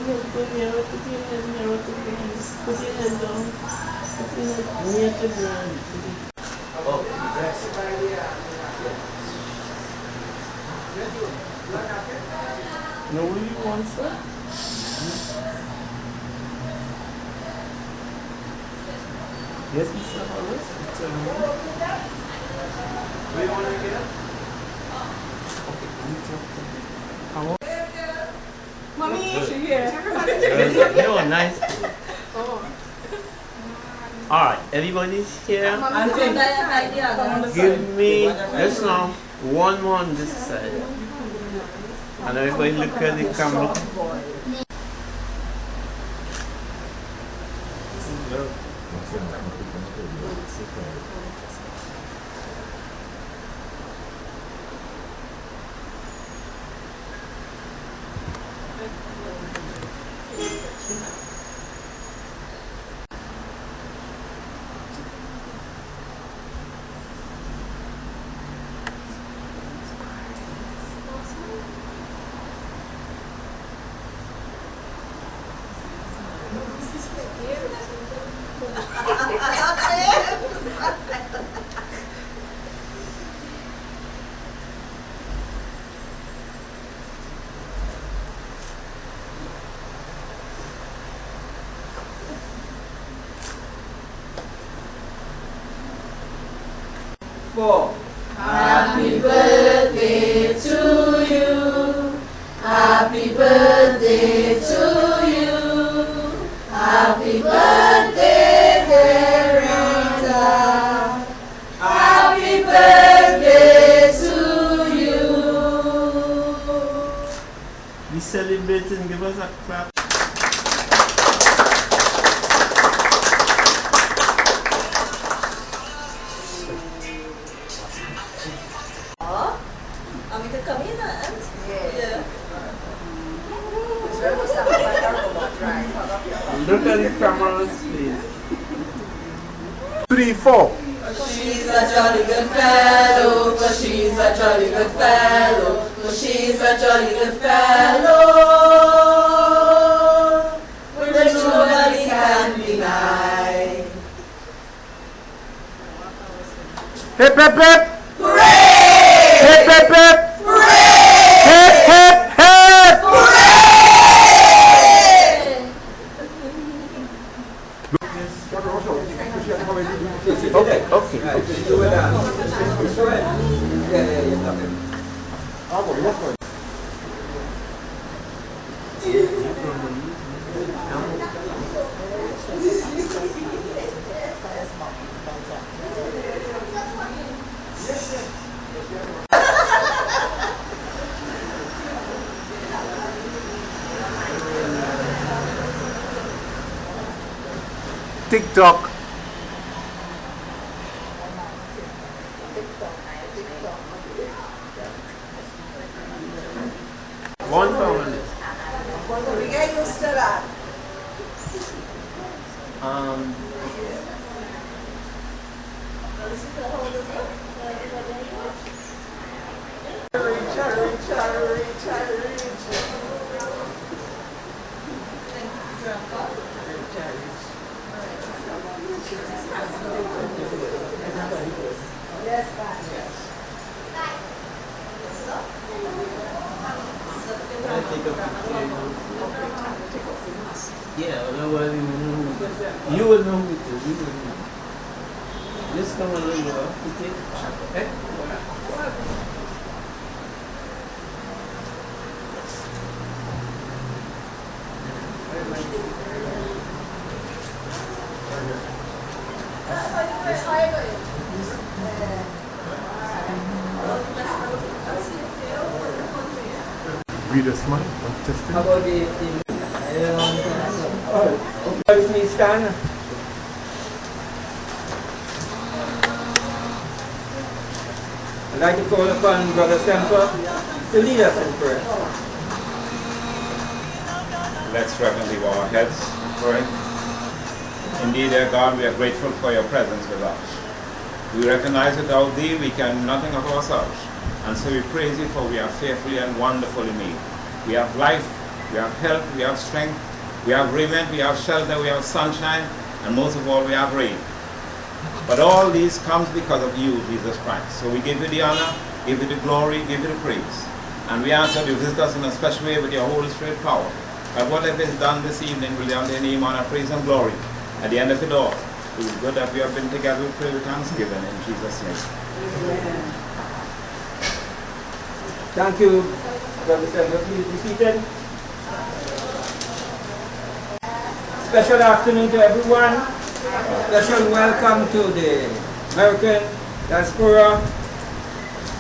Put your hand near to breeze. Put your hand down. Put your hand near to ground. Oh, yes. Know what you want, sir? Yes, Mr. Hollis. Where do you want to get? Okay, let me talk to you. How are Mommy, she here. you? No, nice. Alright, everybody's here. Give me just now one more on this side. And everybody look at the camera. Happy birthday to you. Happy birthday to you. Happy birthday, dear Ryta. Happy birthday to you. We celebrating, give us a clap. Come in, Aunt. Yeah. Look at the cameras, please. 3, 4. She's a jolly good fellow, for she's a jolly good fellow, for she's a jolly good fellow, which nobody can deny. Hip, hip, hip. Hooray! Hip, hip, hip. Hooray! Hip, hip, hip. Hooray! Okay, okay. TikTok. One family. We get used to that. Yes, Yeah, otherwise you will know who it is. You will know. Just come along, you know. Okay? Ryta Smyke, testing. How about the Hollis me scanner? I'd like to call upon Brother Semper to lead us in prayer. Let's reverently bow our heads for it. Indeed, dear God, we are grateful for your presence with us. We recognize without thee we can do nothing of ourselves. And so we praise you, for we are fearfully and wonderfully made. We have life We have health, we have strength, we have raiment, we have shelter, we have sunshine, and most of all, we have rain. But all these comes because of you, Jesus Christ. So we give you the honor, give you the glory, give you the praise. And we ask that you visit us in a special way with your Holy Spirit power. That whatever is done this evening will be under your name, honor, praise, and glory. At the end of it all, it is good that we have been together with prayer with thanksgiving in Jesus' name. Amen. Thank you, Brother Samuel. Please be seated. Special afternoon to everyone. Special welcome to the American diaspora.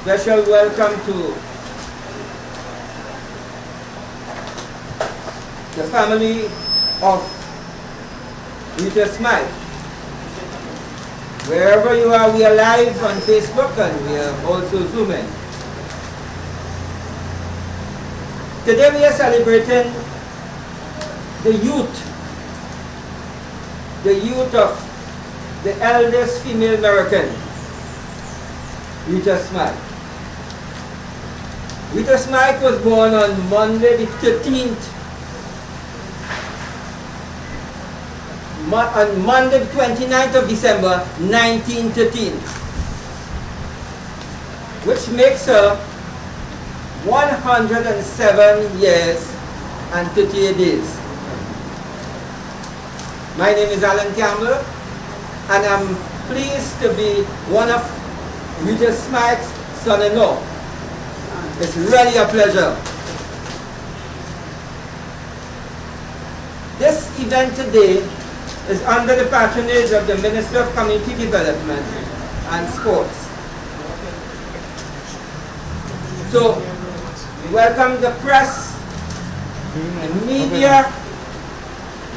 Special welcome to the family of Ryta Smyke. Wherever you are, we are live on Facebook and we are also Zooming. Today we are celebrating the youth of the eldest female American, Ryta Smyke. Ryta Smyke was born on Monday the 13th, on Monday the 29th of December 1913, which makes her 107 years and 38 days. My name is Alan Campbell, and I'm pleased to be one of Ryta Smyke's son-in-law. It's really a pleasure. This event today is under the patronage of the Minister of Community Development and Sports. So, we welcome the press, the media,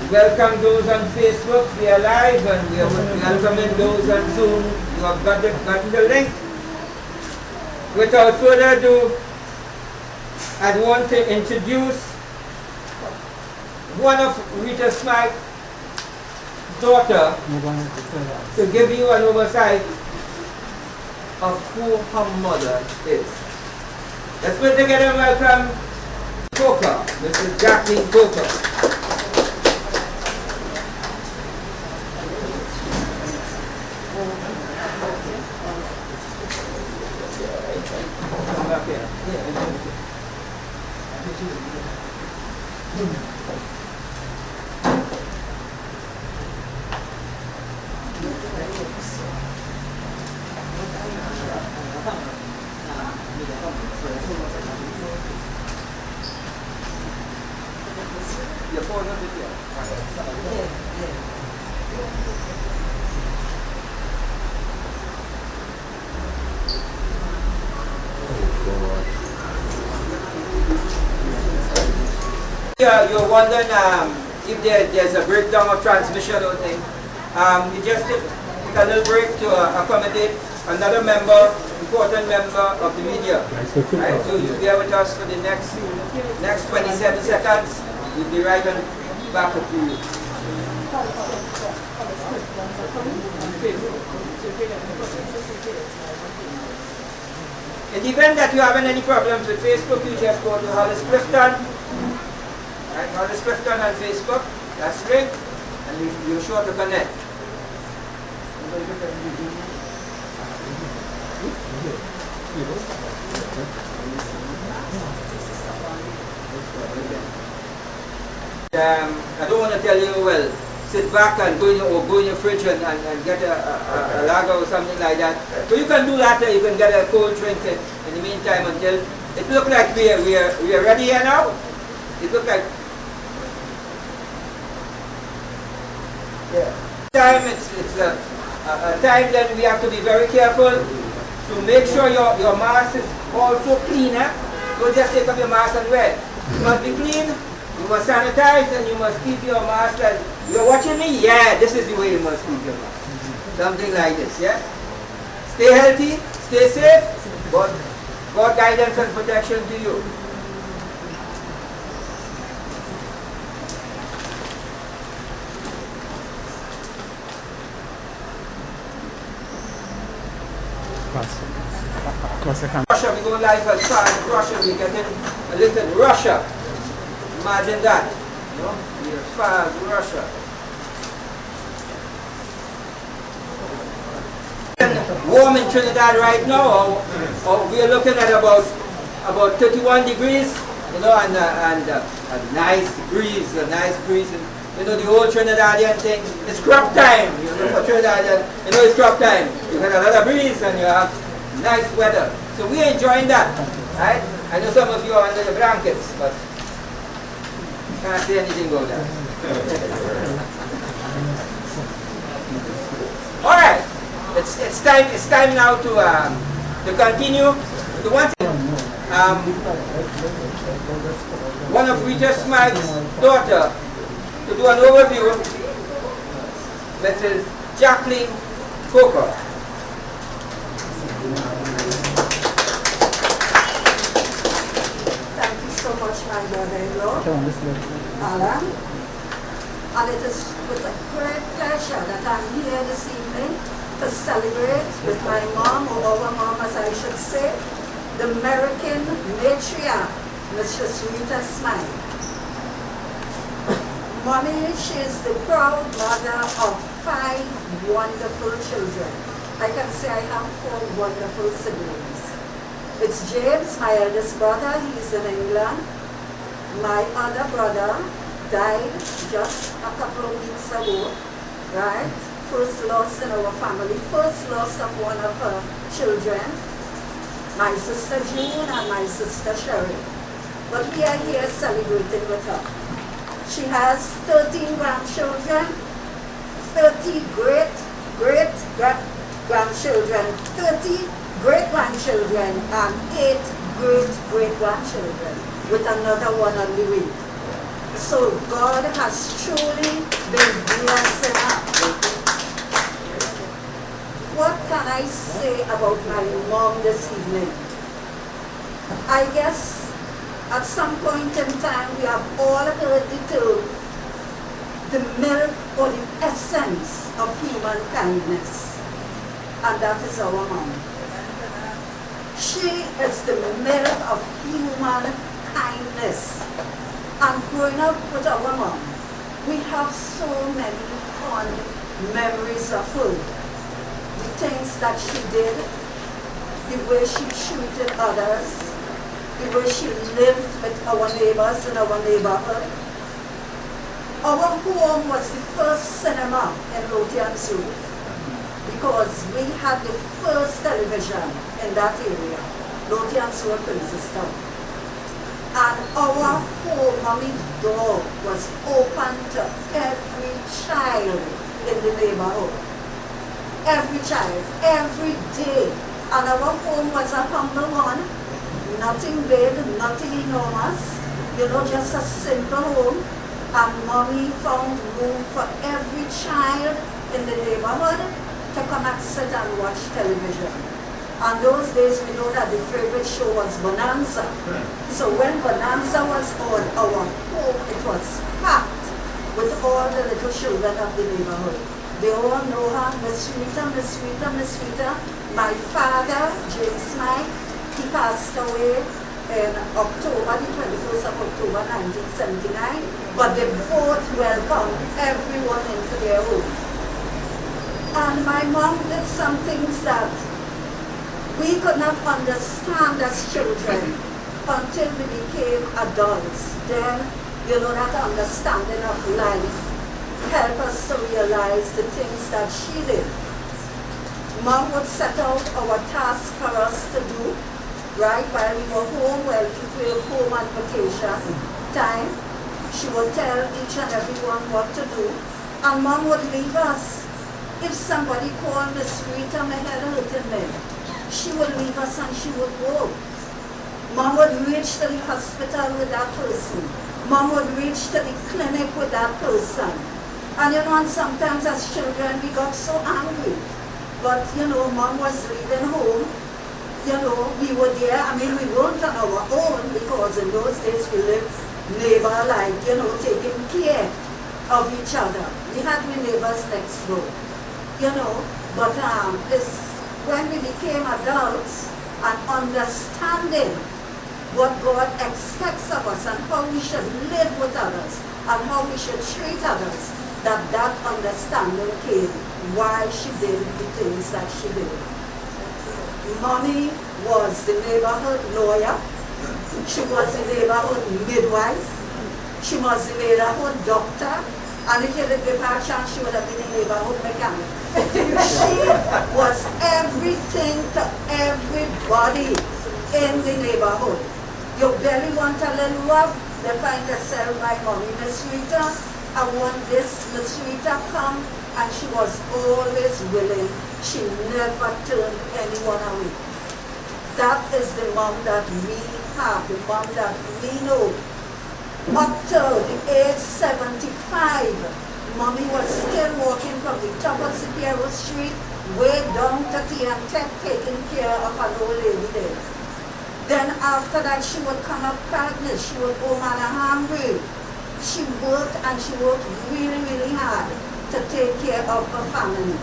we welcome those on Facebook, we are live, and we are welcoming those on Zoom. You have gotten the link. Without further ado, I want to introduce one of Ryta Smyke's daughter to give you an oversight of who her mother is. Let's put together and welcome Coker, Mrs. Jacqueline Coker. Come back here. You're wondering if there's a breakdown of transmission or thing. We just took a little break to accommodate another member, important member of the media. Right? So you'll be with us for the next 27 seconds. We'll be right on back up to you. In the event that you're having any problems with Facebook, you just go to Hollis Clifton. Right, Hollis Clifton on Facebook, that's link, and you're sure to connect. I don't want to tell you, well, sit back and go in your fridge and get a lager or something like that. So you can do that, you can get a cold drink in the meantime until it looks like we are ready here now. It looks like time, it's a time that we have to be very careful. So make sure your mask is also clean. Don't just take off your mask and wear it. You must be clean, you must sanitize, and you must keep your mask. And you're watching me? Yeah, this is the way you must keep your mask. Something like this, yeah? Stay healthy, stay safe, but God guidance and protection to you. Russia, we go live as far as Russia, we get in a little Russia. Imagine that. You know, we're as far as Russia. Warm in Trinidad right now, or we are looking at about 31 degrees, you know, and a nice breeze, and you know the old Trinidadian thing. It's crop time, you know, for Trinidadian, you know it's crop time. You got a lot of breeze and you have nice weather, so we're enjoying that, right? I know some of you are under your blankets, but can't say anything about that. All right. It's time now to continue. So one of Ryta Smyke's daughter to do an overview. Mrs. Jacqueline Coker. Thank you so much, my brother-in-law, Alan. And it is with a great pleasure that I'm here this evening to celebrate with my mom, or our mom as I should say, the American matriarch, Mrs. Ryta Smyke. Mommy, she is the proud mother of 5 wonderful children. I can say I have 4 wonderful siblings. It's James, my eldest brother, he's in England. My other brother died just a couple of weeks ago, right? First loss in our family, first loss of one of her children, my sister June and my sister Sherry. But we are here celebrating with her. She has 13 grandchildren, 30 great-grandchildren, 30 great-grandchildren, and 8 great-great-grandchildren, with another one on the way. So God has truly been blessing her. What can I say about my mom this evening? I guess at some point in time we have all heard the term, the milk or the essence of human kindness. And that is our mom. She is the milk of human kindness. And growing up with our mom, we have so many fond memories of her. The things that she did, the way she treated others, the way she lived with our neighbors in our neighborhood. Our home was the first cinema in Lothian's Road because we had the first television in that area, Lothian's Road, Princess Town. And our home, mommy's door was open to every child in the neighborhood. Every child, every day. And our home was a humble one, nothing big, nothing enormous, you know, just a simple home. And mommy found room for every child in the neighborhood to come and sit and watch television. And those days we know that the favorite show was Bonanza. So when Bonanza was on, our home, it was packed with all the little children of the neighborhood. They all know her, Miss Ryta, Miss Ryta, Miss Ryta. My father, James Smyke, he passed away in October, the 21st of October 1979, but they both welcomed everyone into their home. And my mom did some things that we could not understand as children until we became adults. Then, you know, that understanding of life helped us to realize the things that she did. Mom would set out our tasks for us to do, right, while we were home, well, if we were home on vacation time, she would tell each and everyone what to do, and Mom would leave us. If somebody called Miss Ryta, my head hurting me, she would leave us and she would go. Mom would reach to the hospital with that person. Mom would reach to the clinic with that person. And you know, and sometimes as children we got so angry. But you know, Mom was leaving home. You know, we were there. I mean, we weren't on our own because in those days we lived neighbor-like, you know, taking care of each other. We had my neighbors next door, you know. But it's when we became adults and understanding what God expects of us and how we should live with others and how we should treat others, that understanding came why she did the things that she did. Mommy was the neighborhood lawyer. She was the neighborhood midwife. She was the neighborhood doctor. And if you didn't give her a chance, she would have been a neighborhood mechanic. She was everything to everybody in the neighborhood. You barely want a little rub, they find herself by mommy. Miss Ryta, I want this. Miss Ryta come, and she was always willing. She never turned anyone away. That is the mom that we have, the mom that we know. Up till the age 75, mommy was still walking from the top of Superior Street way down to Tech, taking care of an old lady there. Then after that, she would come up pregnant. She would go hungry. She worked, and she worked really, really hard to take care of her family.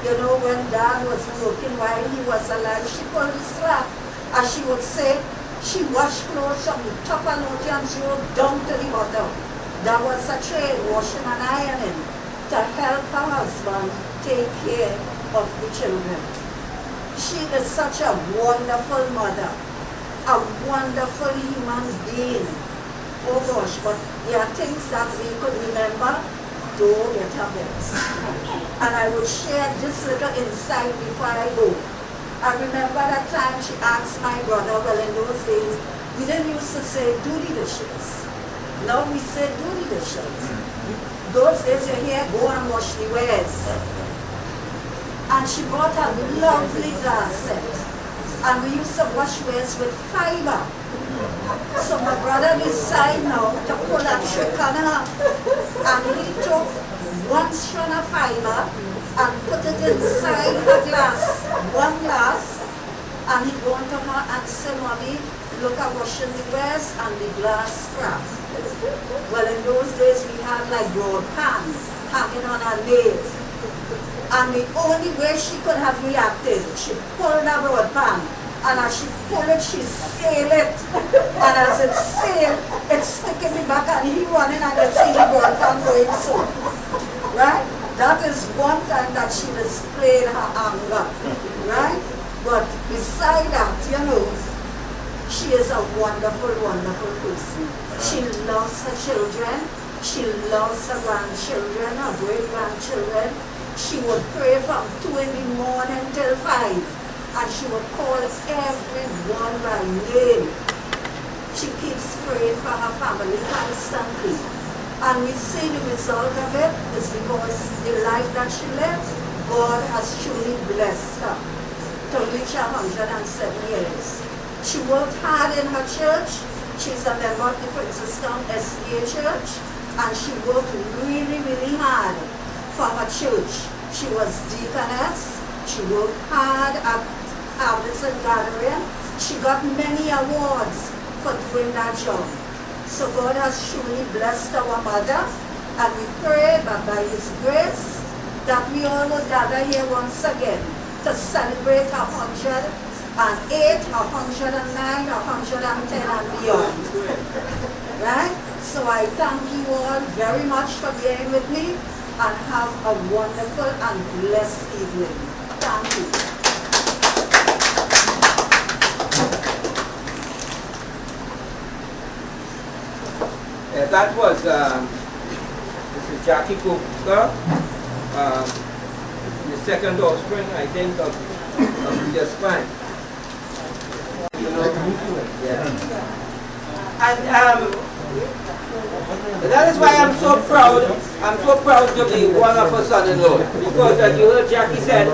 You know, when Dad was working while he was alive, she pulled the slack. As she would say, she washed clothes from the top of Lotian's road down to the bottom. That was a trade, washing and ironing, to help her husband take care of the children. She is such a wonderful mother, a wonderful human being. Oh gosh, but there are things that we could remember. Don't get her vexed. And I will share this little insight before I go. I remember that time she asked my brother, well, in those days, we didn't used to say, do the dishes. Now we say, do the dishes. Those days you hear, go and wash the wares. And she brought a lovely glass set. And we used to wash wares with fiber. So my brother decided now to pull a trick on her. And he took one strand of fiber and put it inside her glass, one glass, and he went to her and said, Mommy, look at washing the wares and the glass cracked. Well, in those days we had like broad pan hanging on her nail. And the only way she could have reacted, she pulled a broad pan, and as she pulled it, she sailed it. And as it sailed, it's sticking me back, and he running and you see the broad pan going so. Right? That is one time that she displayed her anger, right? But beside that, you know, she is a wonderful, wonderful person. She loves her children. She loves her grandchildren, her great-grandchildren. She would pray from 2 in the morning till 5, and she would call everyone by name. She keeps praying for her family constantly. And we see the result of it is because the life that she lived, God has truly blessed her to reach 107 years. She worked hard in her church. She's a member of the Princess Town SDA Church, and she worked really, really hard for her church. She was deaconess. She worked hard at harvest and gathering. She got many awards for doing that job. So God has truly blessed our mother, and we pray that by His grace that we all will gather here once again to celebrate 108, 109, 110 and beyond. Right? So I thank you all very much for being with me, and have a wonderful and blessed evening. Thank you. That was this is Jackie Cooper, the second offspring, I think, of Ryta Smyke. Yeah. And that is why I'm so proud. I'm so proud to be one of her son-in-law, because as you heard Jackie said,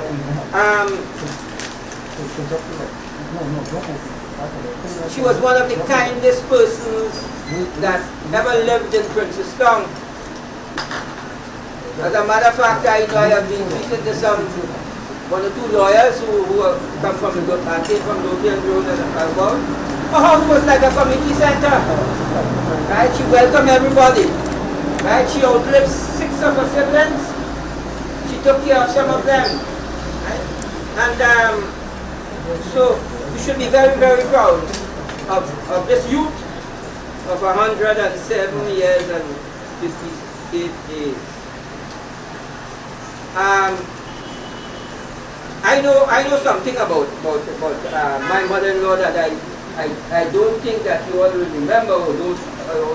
she was one of the kindest persons that ever lived in Princess Town. As a matter of fact, I know I have been speaking to some 1 or 2 lawyers who come from came from Lothian Road and about. Her house was like a community center. Right? She welcomed everybody. Right? She outlived 6 of her siblings. She took care of some of them. Right? And so we should be very, very proud of this youth of 107 years and 58 days. I know something about my mother-in-law that I don't think that you all will remember or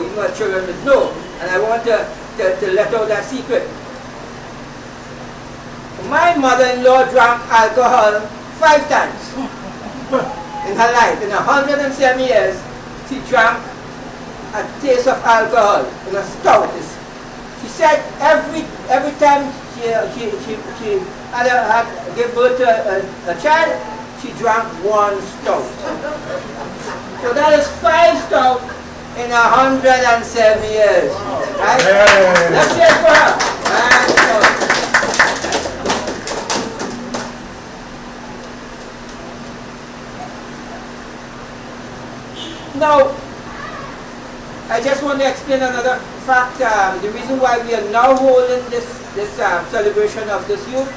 even my children will know, and I want to let out that secret. My mother-in-law drank alcohol 5 times in her life. In 107 years, she drank a taste of alcohol in a stout. She said every time she had gave birth to a child, she drank 1 stout. So that is 5 stout in 107 years. Right? Let's cheer for her. Now, I just want to explain another fact. The reason why we are now holding this celebration of this youth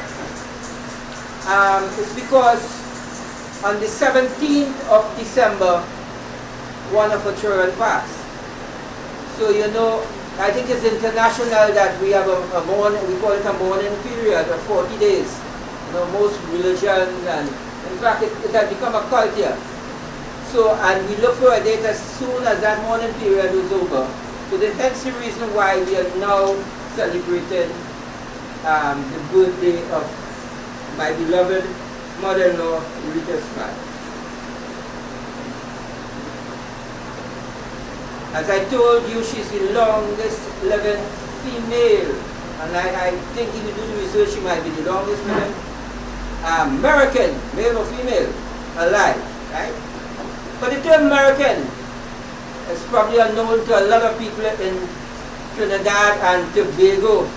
is because on the 17th of December, one of our children passed. So you know, I think it's international that we have a mourning, we call it a mourning period of 40 days. You know, most religions, and in fact it has become a cult here. So, and we look for a date as soon as that mourning period was over. So hence the reason why we are now celebrating the birthday of my beloved mother-in-law, Ryta Smyke. As I told you, she's the longest living female, and I think if you do the research, she might be the longest living American, male or female, alive, right? But the term American is probably unknown to a lot of people in Trinidad and Tobago.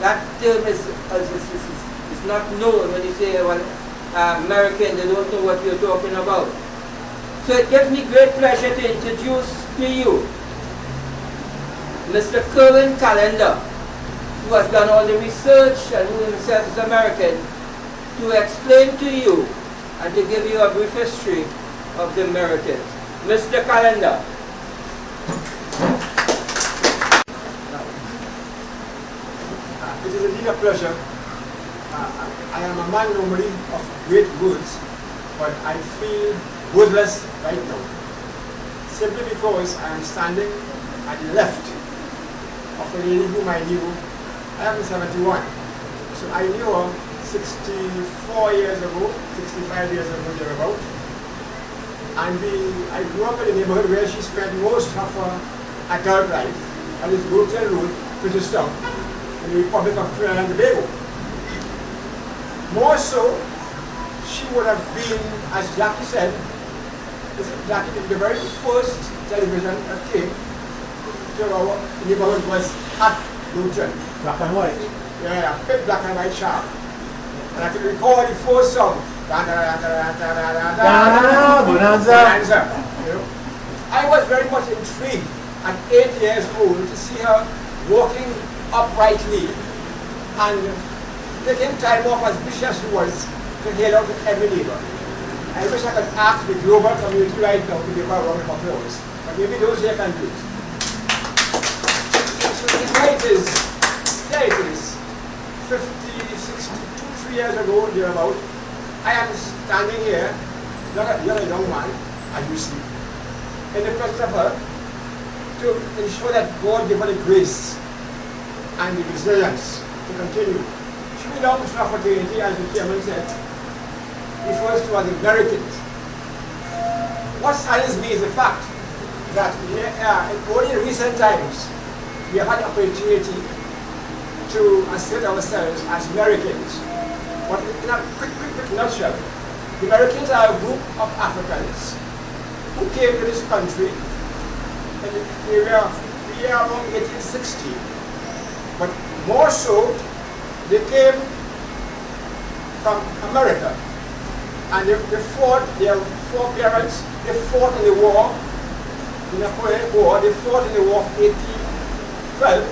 That term is not known. When you say American, they don't know what you're talking about. So it gives me great pleasure to introduce to you Mr. Kerwin Calendar, who has done all the research and who himself is American, to explain to you and to give you a brief history of the Americans. Mr. Calendar. It is indeed a pleasure. I am a man normally of great words, but I feel wordless right now. Simply because I am standing at the left of a lady whom I knew. I am 71. So I knew her 64 years ago, 65 years ago, thereabout. And I grew up in a neighborhood where she spent most of her adult life, and it's Brooklyn Road, British Town, in the Republic of Trinidad and Tobago. More so, she would have been, as Jackie said, Jackie, the very first television that came to our neighborhood was at Brooklyn. Black and white. Yeah, big black and white sharp. And I can recall the first song. Bonanza. You know, I was very much intrigued at 8 years old to see her walking uprightly and taking time off as busy as she was to hail out to every neighbor. I wish I could ask the global community right now to give her a round of applause, but maybe those here can do it. So there it is, 50, 62, 3 years ago, thereabout. I am standing here, you're a young man, as you see, in the presence of her, to ensure that God give her the grace and the resilience to continue. She belongs to a fraternity, as the chairman said, refers to as the MERIKIN. What saddens me is the fact that only in recent times we have had the opportunity to assert ourselves as MERIKINs. But in a quick nutshell, the MERIKINs are a group of Africans who came to this country in the year around 1860. But more so, they came from America. And they fought, their foreparents, they fought in the war, the Napoleonic War, they fought in the war of 1812.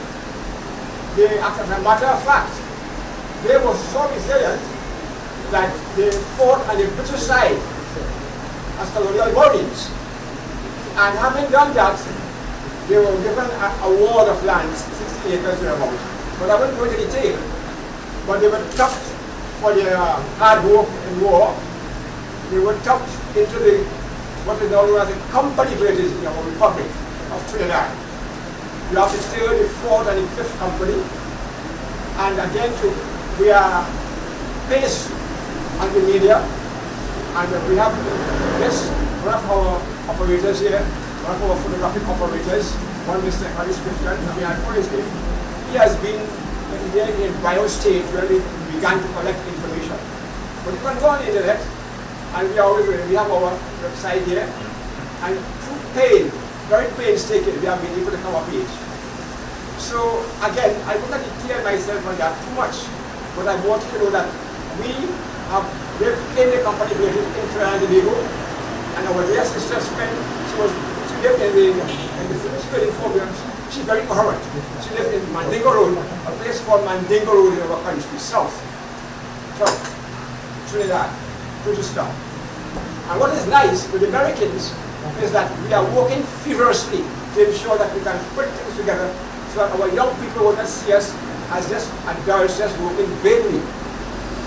As a matter of fact, they were so resilient that they fought on the British side as colonial warriors. And having done that, they were given a ward of land, 60 acres thereabout. But I won't go into detail. But they were tucked for their hard work in war. They were tucked into what is now known as the company villages in our Republic of Trinidad. You have the 3rd, the 4th, and the 5th company. And again, we are based on the media. And we have this, one of our operators here, one of our photographic operators, one Mr. Hollis Clifton, he has been in bio state where we began to collect information. But you can go on the internet, and we have our website here, and through very painstaking, we have been able to come of age. So again, I will not detail myself on that too much, but I want you to know that we have lived in the company villages in Trinidad and Tobago, and our dear sister she lived in the spelling phobia. She's very coherent. She lived in Mandingo Road, a place called Mandingo Road in our country, south. Trinidad, Kyrgyzstan. And what is nice with the Americans is that we are working feverishly to ensure that we can put things together so that our young people will not see us as just adults just working vainly.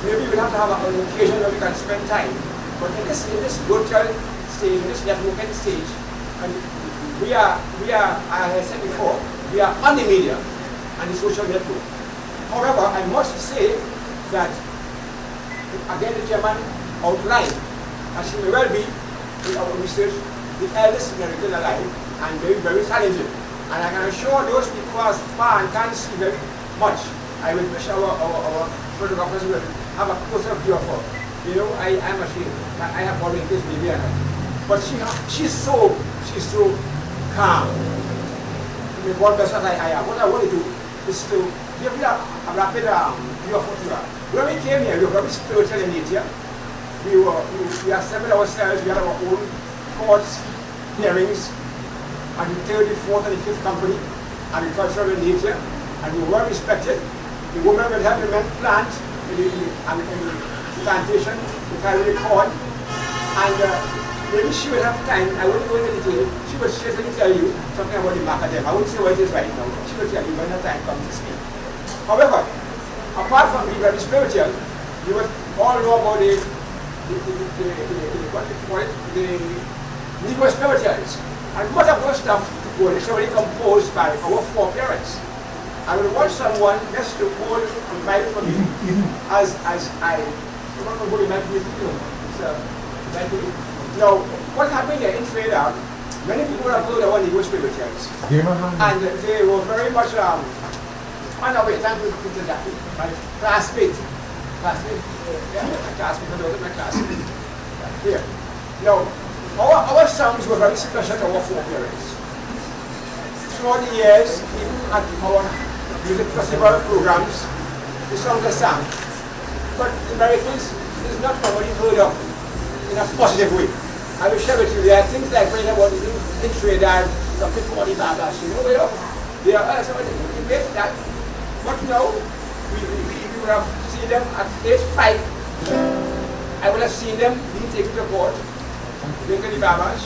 Maybe we'll have to have an occasion where we can spend time. But in this virtual stage, in this networking stage, and we are, as I said before, we are on the media and the social network. However, I must say that, again, the chairman outlined, as she may well be, in our research, the eldest American alive, and very, very talented. And I can assure those people who are far and can't see very much, I will wish our photographers will have a closer view of her. You know, I am ashamed. I have volunteers, maybe I have. But she's so calm. I mean, what best I am. What I want to do is to give you a rapid view of what you are. When we came here, we were very spiritual in nature. We assembled ourselves, we had our own courts, hearings, and the 3rd, the 4th, and the 5th company, agricultural in nature, and we were well respected. The women would help the men plant in the plantation, to carry the corn, and maybe she will have time. I won't go into detail. She will certainly tell you something about the macadam. I won't say what it is right now. She will tell you when the time comes to speak. However, apart from being very spiritual, you will all know about the Negro spirituals. And much of those stuff were actually composed by our foreparents. I will want someone just to hold a mic for me as I don't know what you might be doing. Now, what happened here in Trinidad, many people have heard about Negro spirituals. And they were very much on our way. Thank you to Jackie, my classmate. My classmate. Here. Now, our songs were very special to our foreparents. Throughout the years, at our music festival programs, the songs are sung. But the Americans is not normally heard of in a positive way. I will share with you, there are things like when I was in Trinidad, some people want the babas, you know, they are somebody who makes that. But now, we would have seen them at age 5. I would have seen them being taken to court, drinking the babas.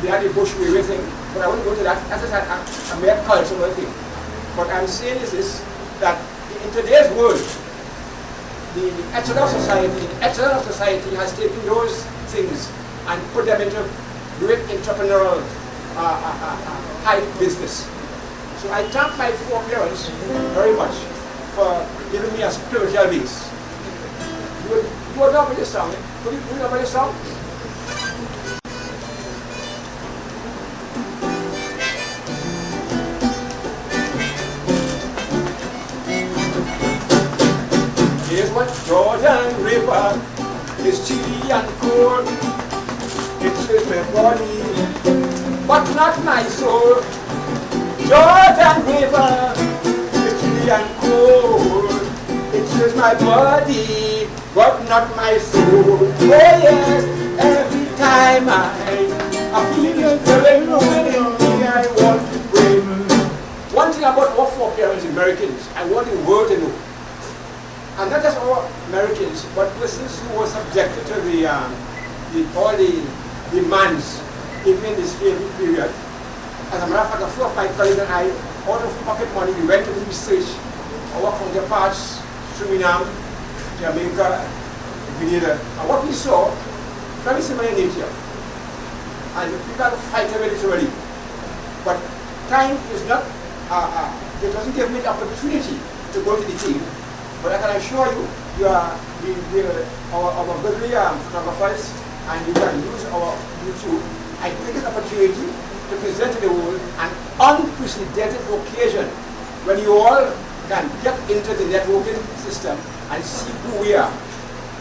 They had the bush waving thing, but I won't go to that. That's a mere cultural thing. What I'm saying is this, that in today's world, the echelon of society has taken those things and put them into great entrepreneurial high business. So I thank my foreparents very much for giving me a spiritual base. You will know about this song. Could you know about this song? Here's what Jordan River is chilly and cold. It chills my body, but not my soul. Jordan River is chilly and cold. It chills my body, but not my soul. Oh yes, every time I feel it very moving in me, I want to pray. One thing about our foreparents, Americans, I want the world to know. And not just all Americans, but persons who were subjected to all the demands even in the slavery period. As a matter of fact, a few of my colleagues and I, out of pocket money, we went to the research our counterparts, Suriname, Jamaica, Grenada. And what we saw, very similar in nature. And the people fight over it already. But time is not, it doesn't give me the opportunity to go to the team. But I can assure you, our goodly photographers, and you can use our YouTube. I take this opportunity to present to the world an unprecedented occasion when you all can get into the networking system and see who we are.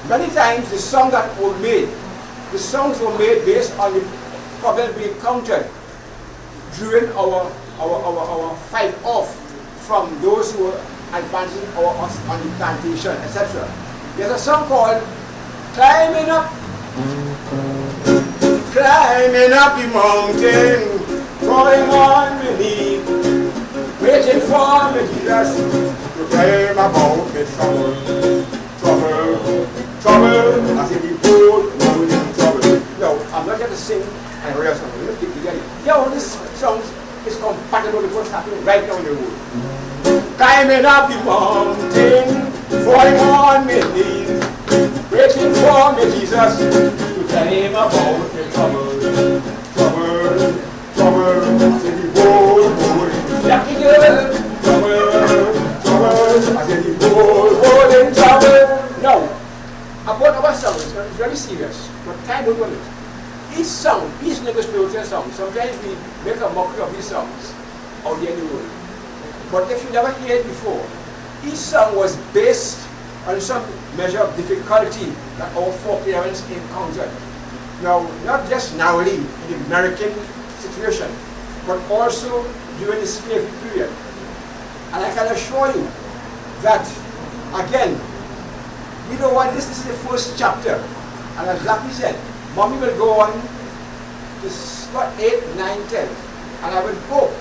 Many times the songs that were made, based on the problems we encountered during our fight off from those who were advancing us on the plantation, etc. There's a song called Climbing Up the Mountain, going on my knees, waiting for me Jesus to tell him about the trouble, as if he pulled in trouble. No, I'm not going to sing and rehearse something. Let's get together. Yeah, all these songs is compatible with what's happening right now in the world. Climbing up the mountain, falling on my knees, waiting for me Jesus to tell him about the trouble, say the whole, lucky girl, trouble, I say the whole in trouble. Now, about our songs, it's very serious, but time don't want it. Each song, each spiritual song, sometimes we make a mockery of these songs out there in the world. But if you never heard it before, each song was based on some measure of difficulty that our foreparents encountered. Now, not just narrowly in the American situation, but also during the slave period. And I can assure you that, again, we don't want this is the first chapter. And as Lucky said, Mommy will go on to 8, 9, 10. And I will hope,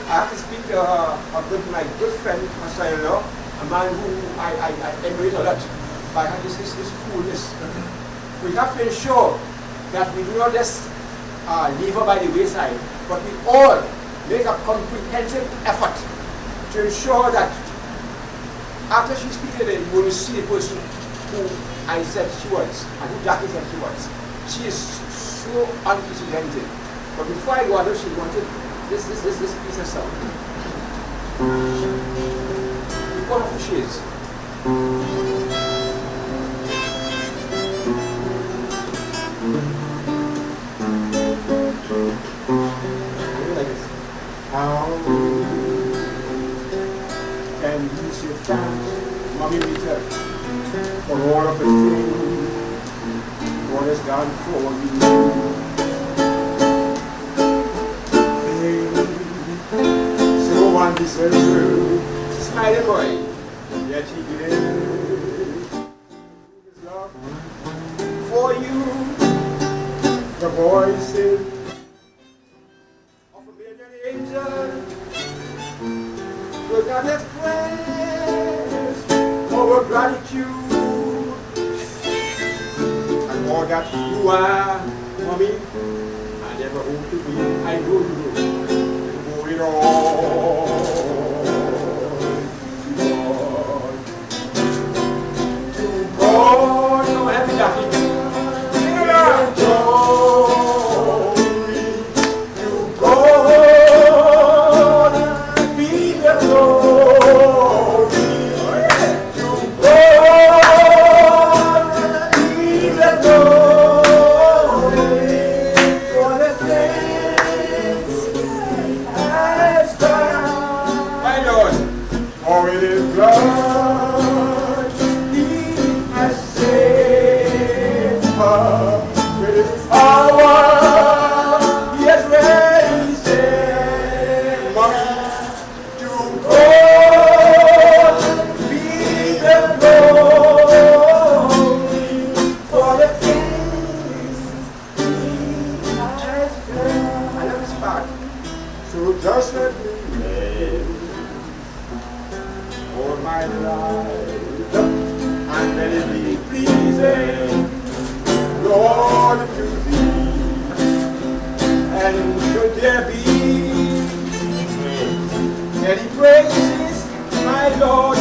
I have to speak to my good friend, my son-in-law, a man who I emulate a lot by his coolness. We have to ensure that we do not just leave her by the wayside, but we all make a comprehensive effort to ensure that after she speaks to them, you will see the person who I said she was, and who Jackie said she was. She is so unprecedented. But before I go, I know she wanted this piece of sound. Because of who she is. Like this. How can you say thanks, Mommy Rita, for all of the things God has done for you? So undeserved, smiling boy, yet he gave his love for you. The voices of a million angels could not express our gratitude. And all that you are, Mommy, I never hope to be. I know you owe it all to God. No happy nothing. And should there be any praises, my Lord,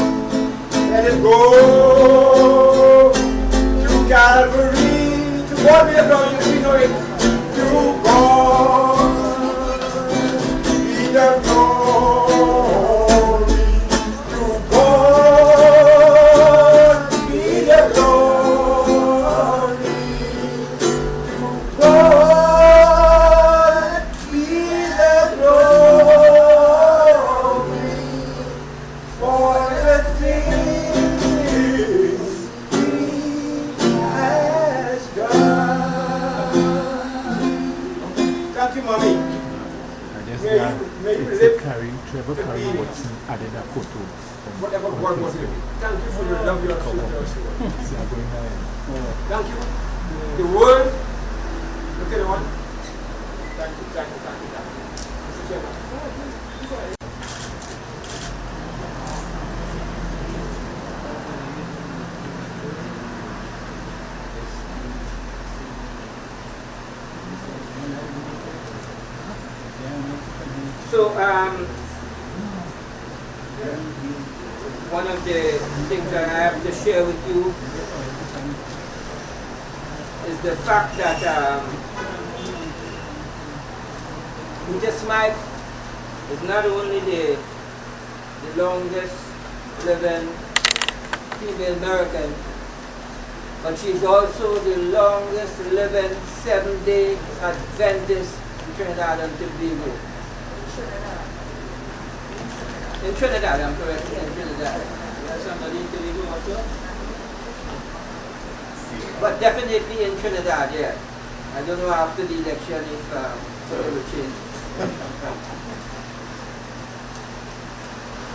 let it go to Calvary. To God be the glory, we know it. To God be the glory. To God be the glory. To God be the glory for the things He has done. Thank you, Mommy. May you live Trevor to Carey be Watson added a photo. whatever God wants you to be. Thank you for your love, your sweet. Thank you. The world. Look at the one. Thank you, thank you, thank you, thank you. Mr. Chairman. So, one of the things that I have to share with you is the fact that Ryta Smyke is not only the longest living female American, but she's also the longest living Seventh-day Adventist in Trinidad and Tobago. In Trinidad, I'm correct. In Trinidad. There's somebody in Tobago also? But definitely in Trinidad, yeah. I don't know after the election if something will change.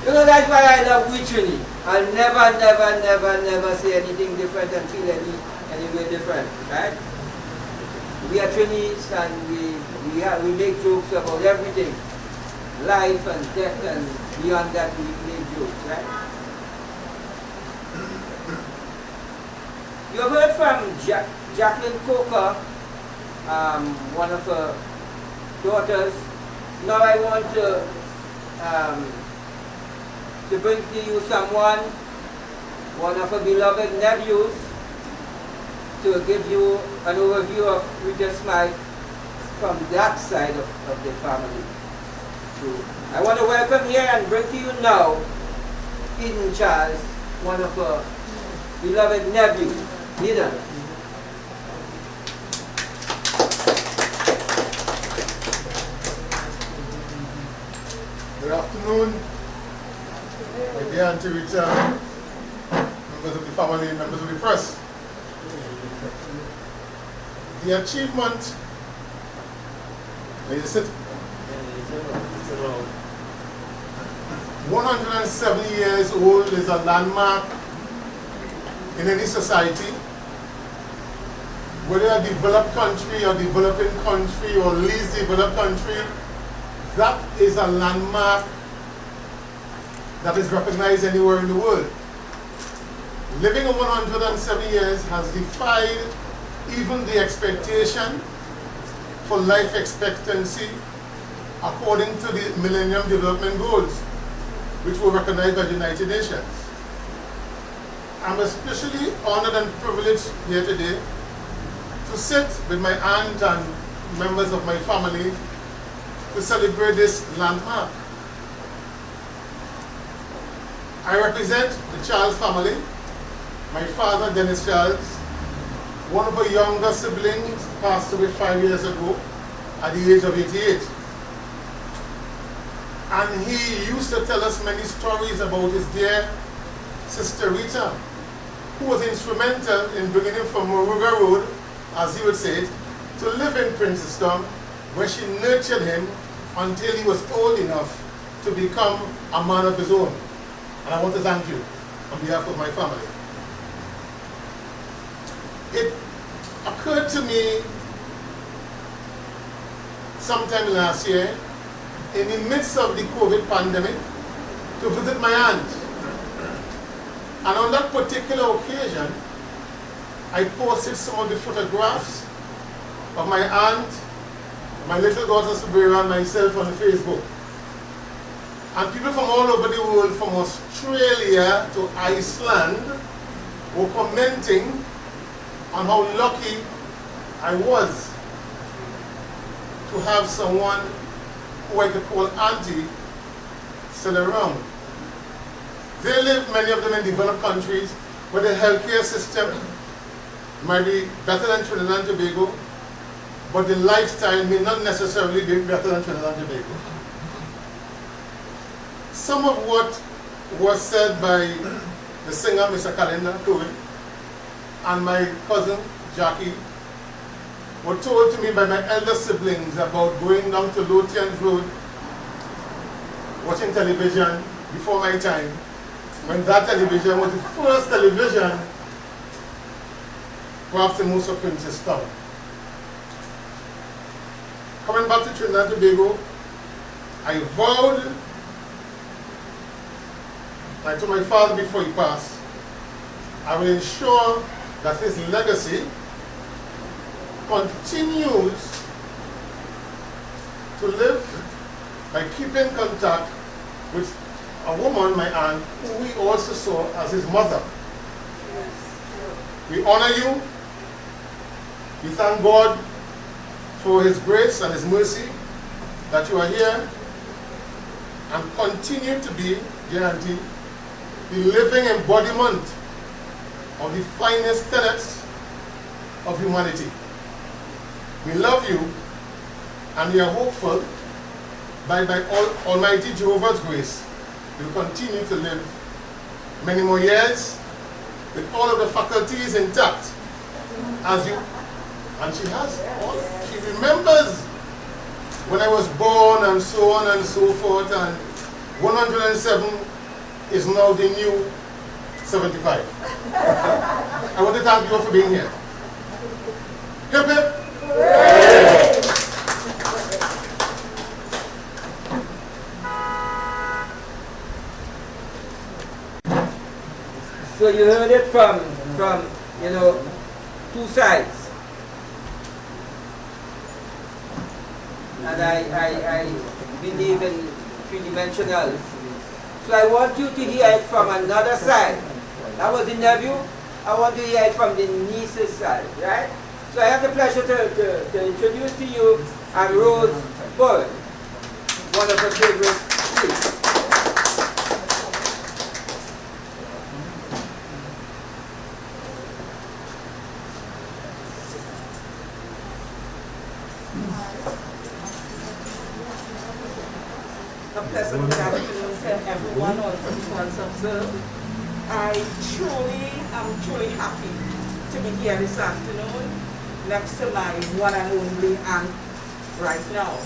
You know, that's why I love Trini. I'll never say anything different and feel any way different, right? We are Trinis and we make jokes about everything. Life and death and beyond that we make jokes, right? You have heard from Jacqueline Coker, one of her daughters. Now I want to bring to you one of her beloved nephews, to give you an overview of Ryta Smyke from that side of the family. So I want to welcome here and bring to you now Eden Charles, one of her beloved nephews. Eden. Good afternoon, my dear Auntie Ryta, members of the family, members of the press. The achievement, may you sit, 107 years old is a landmark in any society, whether a developed country or developing country or least developed country. That is a landmark that is recognized anywhere in the world. Living on 107 years has defied even the expectation for life expectancy according to the Millennium Development Goals, which were recognized by the United Nations. I'm especially honored and privileged here today to sit with my aunt and members of my family to celebrate this landmark. I represent the Charles family. My father, Dennis Charles, one of our younger siblings, passed away 5 years ago at the age of 88. And he used to tell us many stories about his dear sister Ryta, who was instrumental in bringing him from Moruga Road, as he would say it, to live in Princeton, where she nurtured him until he was old enough to become a man of his own. And I want to thank you on behalf of my family. It occurred to me sometime last year, in the midst of the COVID pandemic, to visit my aunt. And on that particular occasion, I posted some of the photographs of my aunt my little daughter Sabrina and myself on Facebook. And people from all over the world, from Australia to Iceland, were commenting on how lucky I was to have someone who I could call auntie still around. They live, many of them, in developed countries where the healthcare system might be better than Trinidad and Tobago, but the lifestyle may not necessarily be better than Trinidad and Tobago. Some of what was said by the singer, Mr. Kalinda Cohen, and my cousin, Jackie, were told to me by my elder siblings about going down to Lothian Road, watching television before my time, when that television was the first television perhaps in most of Princestown. Coming back to Trinidad and Tobago, I vowed, I told my father before he passed, I will ensure that his legacy continues to live by keeping contact with a woman, my aunt, who we also saw as his mother. We honor you. We thank God for His grace and His mercy that you are here and continue to be, dear auntie, the living embodiment of the finest tenets of humanity. We love you, and we are hopeful by Almighty Jehovah's grace you will continue to live many more years with all of the faculties intact as you, and she has all, she remembers when I was born and so on and so forth, and 107 is now the new 75. I want to thank you all for being here. Hip hip. So you heard it from you know, two sides. And I believe in three-dimensional. So I want you to hear it from another side. That was the nephew. I want to hear it from the niece's side, right? So I have the pleasure to introduce to you Rose Boyd, one of her favorite nieces. A pleasant good afternoon to everyone or everyone's observed. I am truly happy to be here this afternoon next to my one and only aunt right now,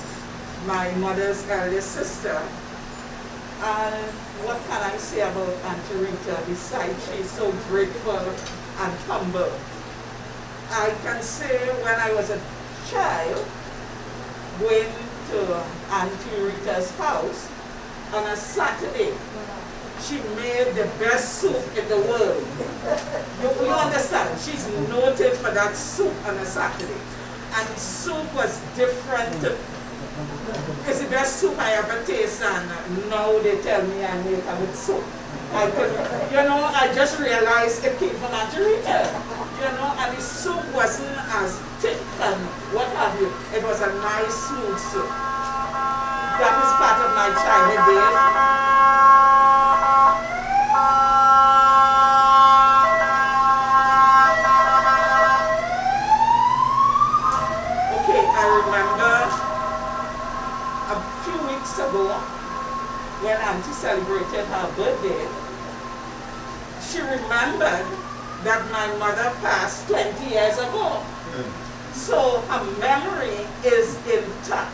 my mother's eldest sister. And what can I say about Auntie Rita besides she's so grateful and humble? I can say when I was a child, going to Auntie Rita's house on a Saturday, she made the best soup in the world. You understand? She's noted for that soup on a Saturday. And the soup was different. It's the best soup I ever tasted, and now they tell me I make a good soup. I could, you know, I just realized it came from Auntie Rita. You know, and the soup wasn't as thick and what have you. It was a nice, smooth soup. That is part of my childhood days. When Auntie celebrated her birthday, she remembered that my mother passed 20 years ago. So her memory is intact.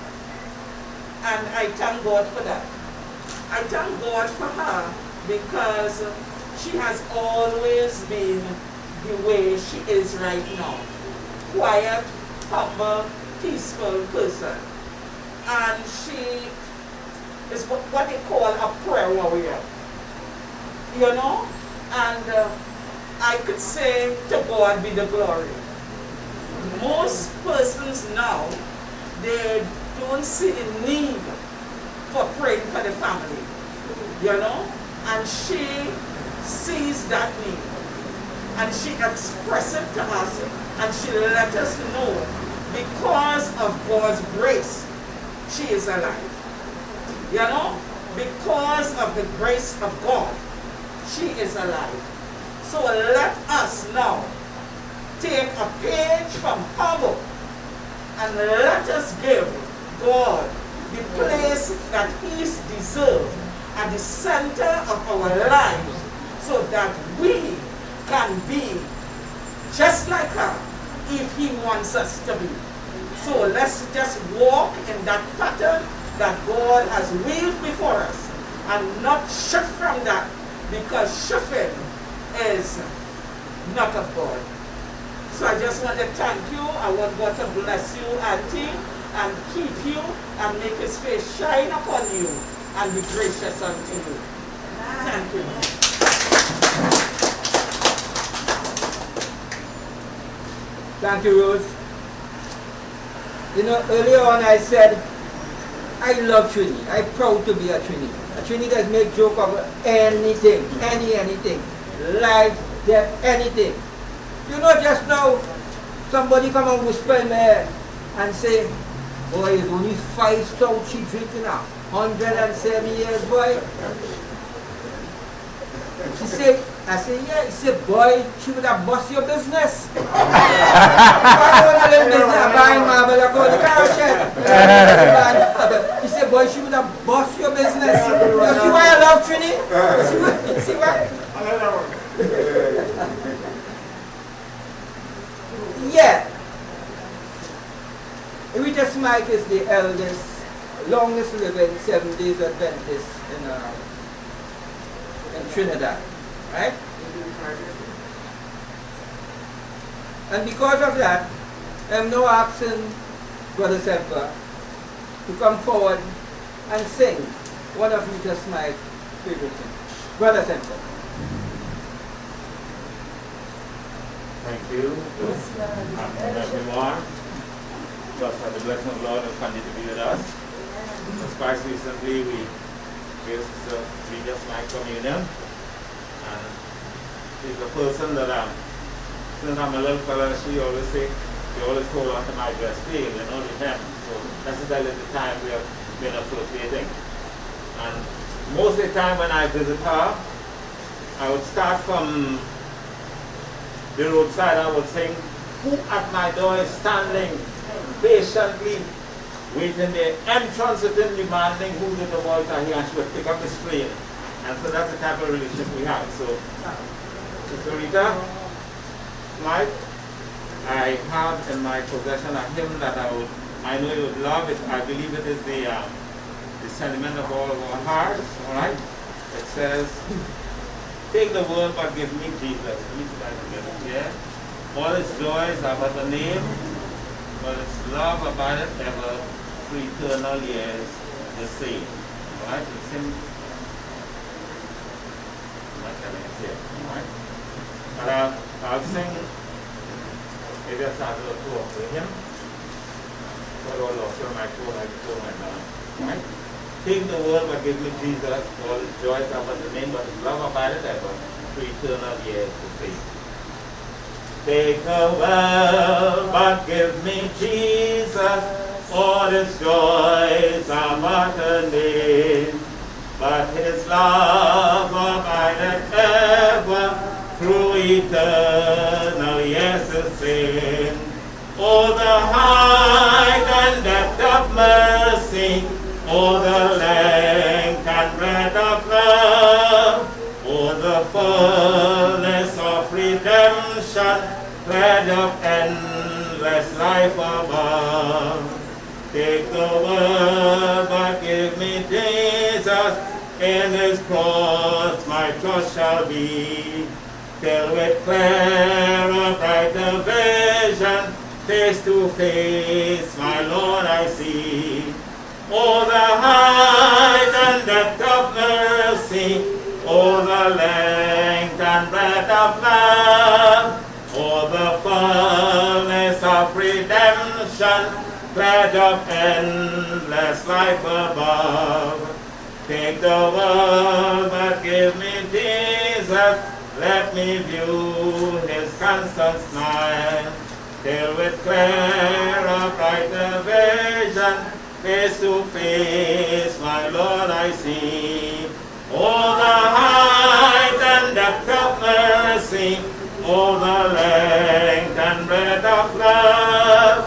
And I thank God for that. I thank God for her because she has always been the way she is right now. Quiet, humble, peaceful person. And she is what they call a prayer warrior, you know, and I could say to God be the glory. Most persons now they don't see the need for praying for the family, you know, and she sees that need, and she expresses it to us, and she let us know because of God's grace, she is alive, you know, because of the grace of God, she is alive. So let us now take a page from her book and let us give God the place that He deserves at the center of our lives, so that we can be just like her if He wants us to be. So let's just walk in that pattern that God has wheeled before us and not shift from that, because shifting is not of God. So I just want to thank you. I want God to bless you, Auntie, and keep you and make His face shine upon you and be gracious unto you. Thank you. Thank you, Rose. You know, earlier on I said, I love Trini. I'm proud to be a Trini. A Trini that make joke of anything, anything. Life, death, anything. You know, just now, somebody come and whisper in my ear and say, boy, it's only 5 stout she drinking now. 107 years, boy. She said, I said, yeah. He said, boy, she would have bust your business. If I own a little business, I'm buying marble, I go to the car shed. He said, boy, she would have bust your business. You see why I love Trini? You see why? Yeah. Ryta Smyke is the eldest, longest living Seventh-day Adventist in Trinidad, right? And because of that, I'm now asking Brother Semper to come forward and sing one of Ryta Smyke's favorite things. Brother Semper. Thank you. Good afternoon, everyone. Just for the blessing of the Lord will continue to be with us. Just quite recently, we gave Sister Ryta Smyke communion. And she's a person that since I'm a little fella, she always hold on to my breastfeed and only him. So necessarily at the time we have been associating. And most of the time when I visit her, I would start from the roadside. I would sing, who at my door is standing patiently waiting the entrance within demanding who the voice are here, and she would pick up the strain. And so that's the type of relationship we have. So, Sister Ryta Smyke, I have in my possession a hymn that I know you would love. I believe it is the sentiment of all of our hearts. All right? It says, take the world but give me Jesus. Yeah? All its joys are but a name, but its love abideth ever through eternal years the same. All right? It's him. Right? But I'll sing maybe a start to talk with him. But all also my soul, my mind. Right? Take the world but give me Jesus, all its joys are but the name, but its love abideth ever through eternal years to same. Take the world but give me Jesus, all its joys are but a name, but His love abideth ever through eternal years the same. Oh, the height and depth of mercy, oh, the length and breadth of love, oh, the fullness of redemption, bread of endless life above. Take the world, but give me Jesus. In His cross my trust shall be, till with clearer, brighter vision, face to face, my Lord I see. Oh, the height and depth of mercy, oh, the length and breadth of love, oh, the fullness of redemption, pledge of endless life above. Take the world, but give me Jesus. Let me view his constant smile. Till with clearer, brighter vision, face to face, my Lord, I see. Oh, the height and depth of mercy, oh, the length and breadth of love,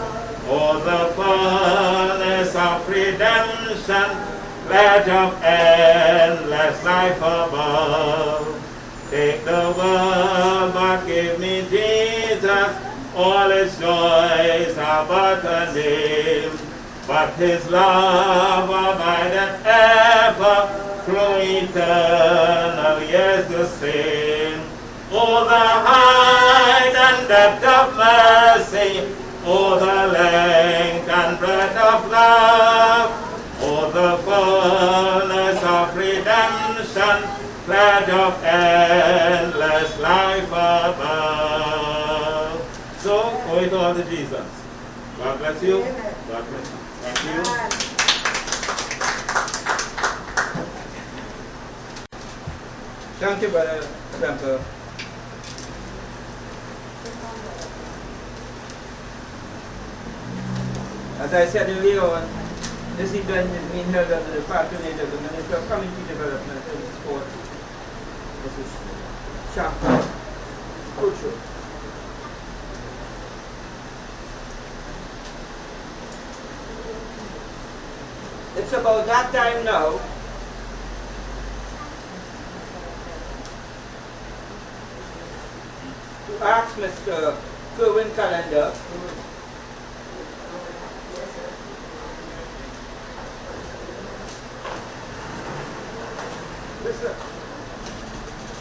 oh, the fullness of redemption, pledge of endless life above. Take the world, but give me Jesus. All its joys are but a name, but his love abideth ever, through eternal years the same. Oh, the height and depth of mercy, oh, the length and breadth of love, oh, the fullness of redemption, pledge of endless life above. So, owe it all to Jesus. God bless you. God bless you. Thank you. Thank you, Brother Sample. As I said earlier on, this event is being held under the patronage of the Minister of Community Development and Sport, Mrs. Shankar Kucho. It's about that time now to ask Mr. Kerwin Calendar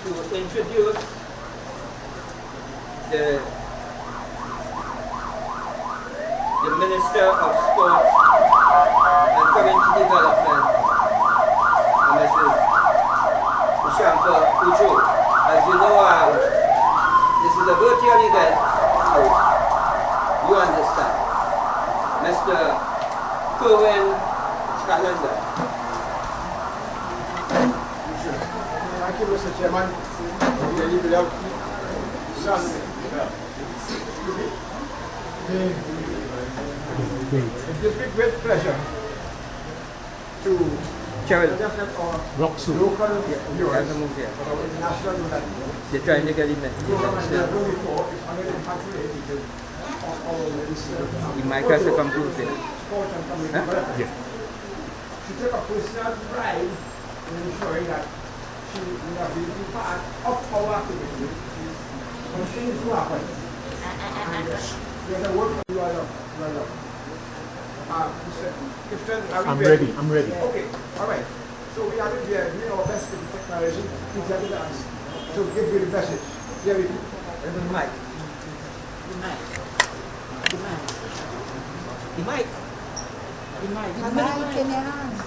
to introduce the Minister of Sports and Community Development, Mrs. Shankar Kucho. As you know, this is a virtual event, so you understand. Mr. Kerwin Calendar. Thank you, Mr. Chairman. Really beloved son. It gives me great pleasure to represent our local viewers for our international event. They're trying to get him in. As I told before, it's under the patronage of our Minister of He might have to come close there. Sport and Community Development. Yeah. She took a personal pride in ensuring that she would have been part of our activity for things to happen. And there's a word for you all. Mr. Clifton, are we ready? I'm ready. Okay, all right. So we are doing our best with the technology. Please help us to give you the message. Here we go. The mic. in your hands.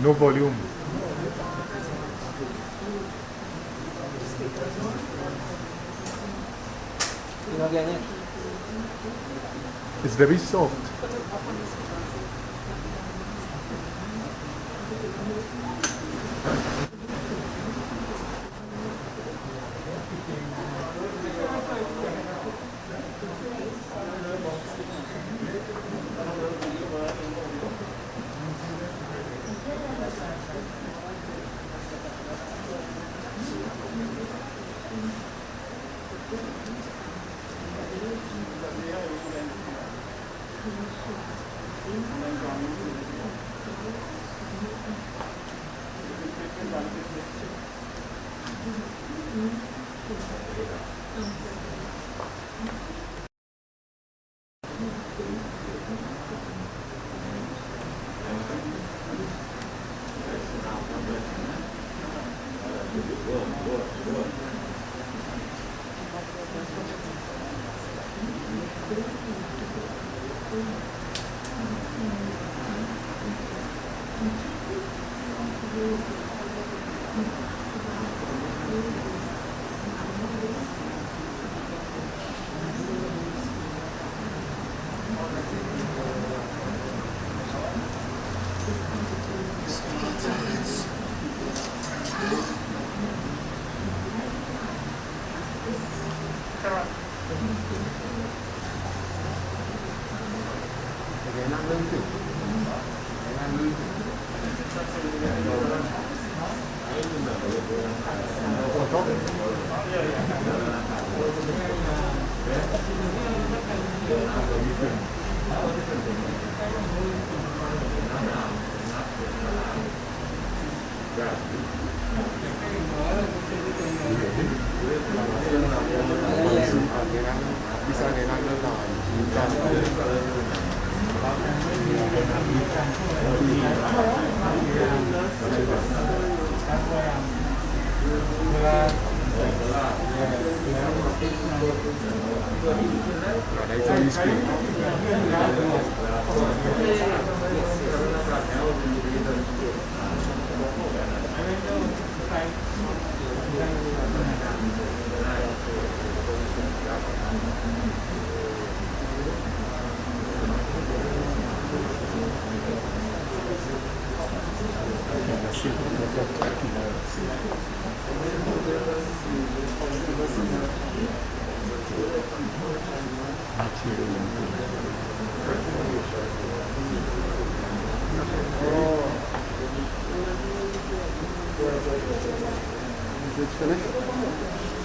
No volume. You know, again, It's very soft.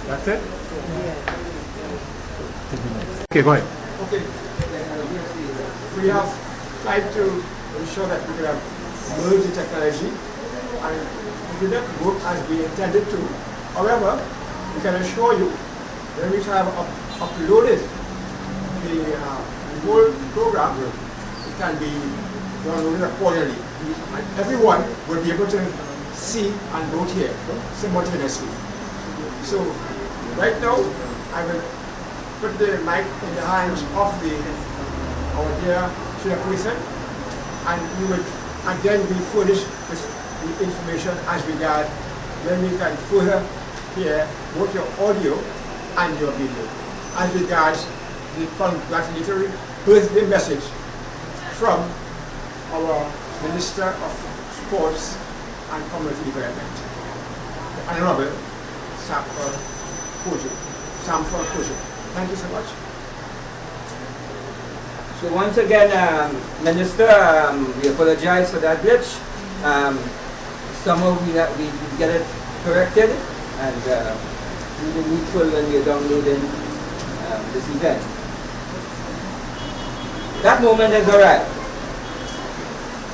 That's it? Okay, go ahead. Okay. We have tried to ensure that we could have merged the technology and it did not work as we intended to. However, we can assure you when we have uploaded the whole program, it can be downloaded accordingly. And everyone will be able to see and vote here simultaneously. So right now, I will put the mic in the hands of our dear chairperson, and we will again be furnished with the information as regard when we can further hear both your audio and your video. As regards the congratulatory birthday message from our Minister of Sports and Community Development, the Honorable Samford Kojo. Thank you so much. So once again, Minister, we apologize for that glitch. Somehow we get it corrected, and we will be needful when we are downloading this event. That moment has arrived.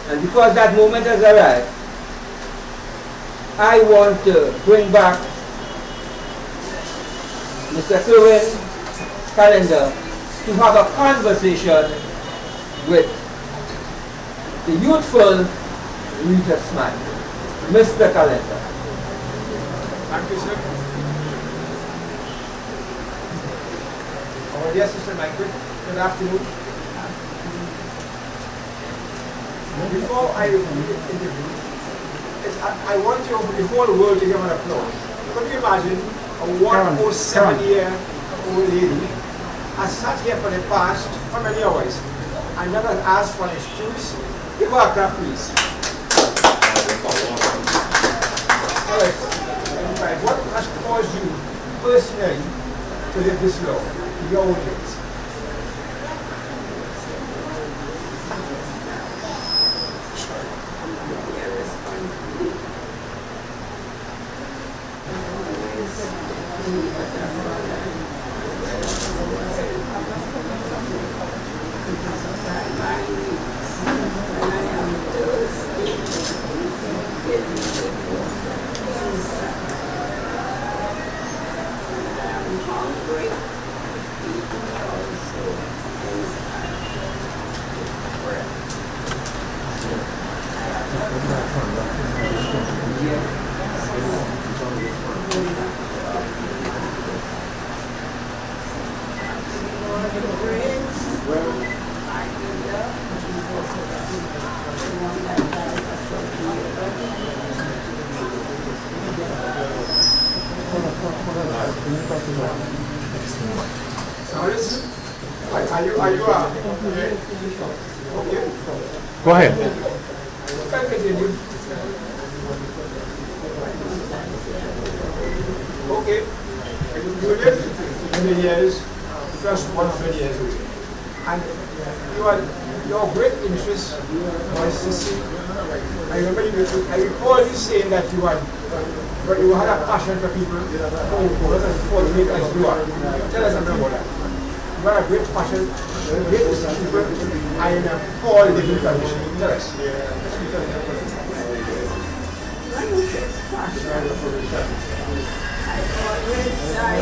And because that moment has arrived, I want to bring back Mr. Clifton Calendar to have a conversation with the youthful Ryta Smyke. Mr. Calendar. Thank you, sir. Our dear Sister Michael, good afternoon. Before I interview, I want the whole world to give an applause. Could you imagine a 107-year-old lady has sat here for the past how many hours and never asked for an excuse? Give her a clap, please. Alright, what has caused you personally to live this long in your own days? Hollis, are you okay? Go ahead. Can continue. Okay. You lived in the years, first 100 years old. And your great interest was to see. I remember I recall you saying that you had a passion for people who wasn't fortunate as you are. Tell us something about that. You had a great passion, great to see people are in a poor living condition. Tell us. I always try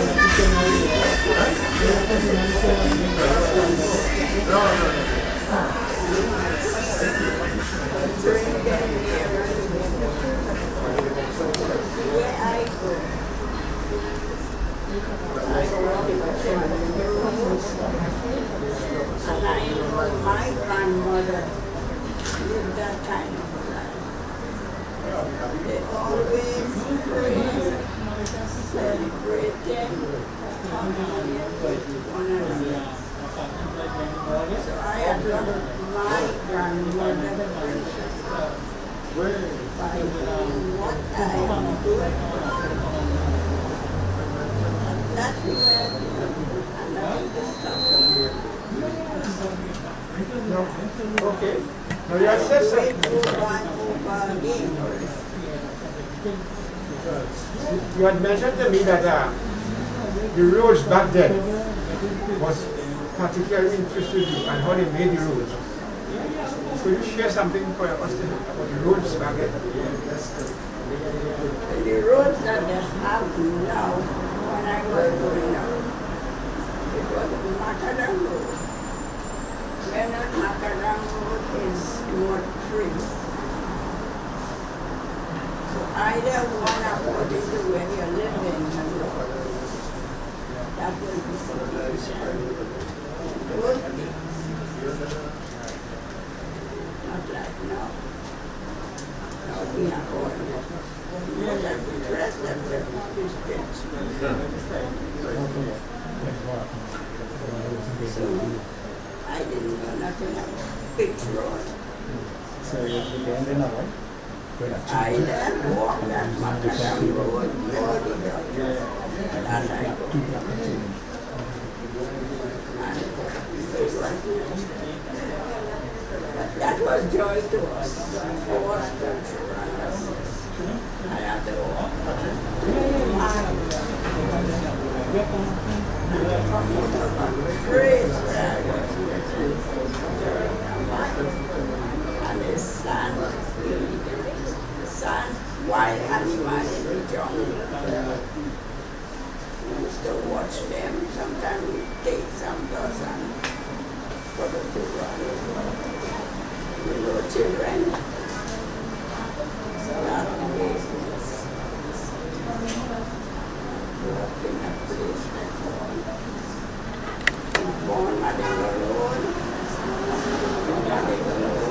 bring them nearer where I go. I walk in the roads, and I know my grandmother lived that kind of life. They always pray, celebrating, communion with one another. So I adore my grandmother by what I am doing. That's where I'm not to stop. Okay. Now you have said something. You had mentioned to me that the roads back then was particularly interested you and how they made the roads. Could you share something for us about the roads back then? The roads that they have now, when I was growing up, it was Macadam Road. When Macadam Road is more trees. So either one according to where you're living, that will be situation. Those things. Not like now. Now we are all more than the rest of the distance. So I didn't know nothing about big road. So you're going to know, right? I then walked that Macadam Road all the way. As I go. That was joy to us. For us to run us. I had to walk. Praise God. And the sun, wild animal in the jungle. We used to watch them. Sometimes we take some dust and put it to run. We were children. So that was walking a place like born Madinga Road. Madinga Road.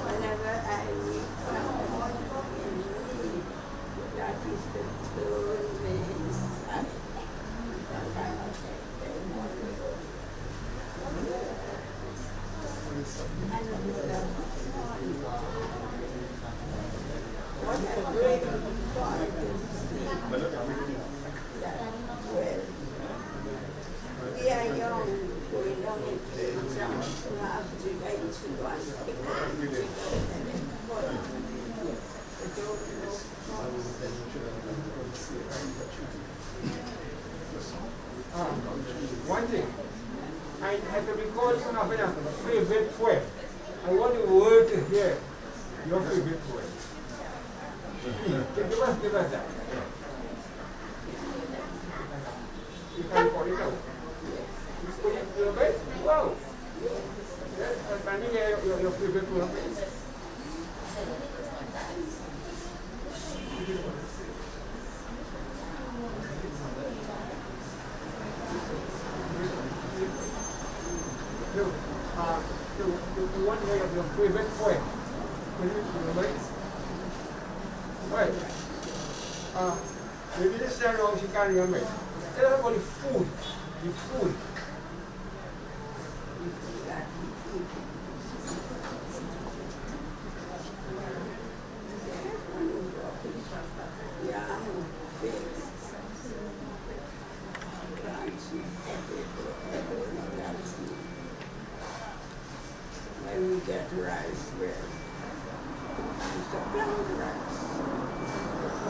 Whenever I meet someone in need, that is the true means and what a great fun to see that, well, we are young, going on in age, some have to like to go and pick up and drink and then but one thing, I can recall some of your favorite poem. I want the world to hear your favorite poem. Give us that. You can call it out. wow. Can you hear your favorite one? You want to hear your favorite poem? Can you remember it? Right. Maybe this time around she can't remember it. Tell her about the food. The food. When we get rice with it's a brown rice.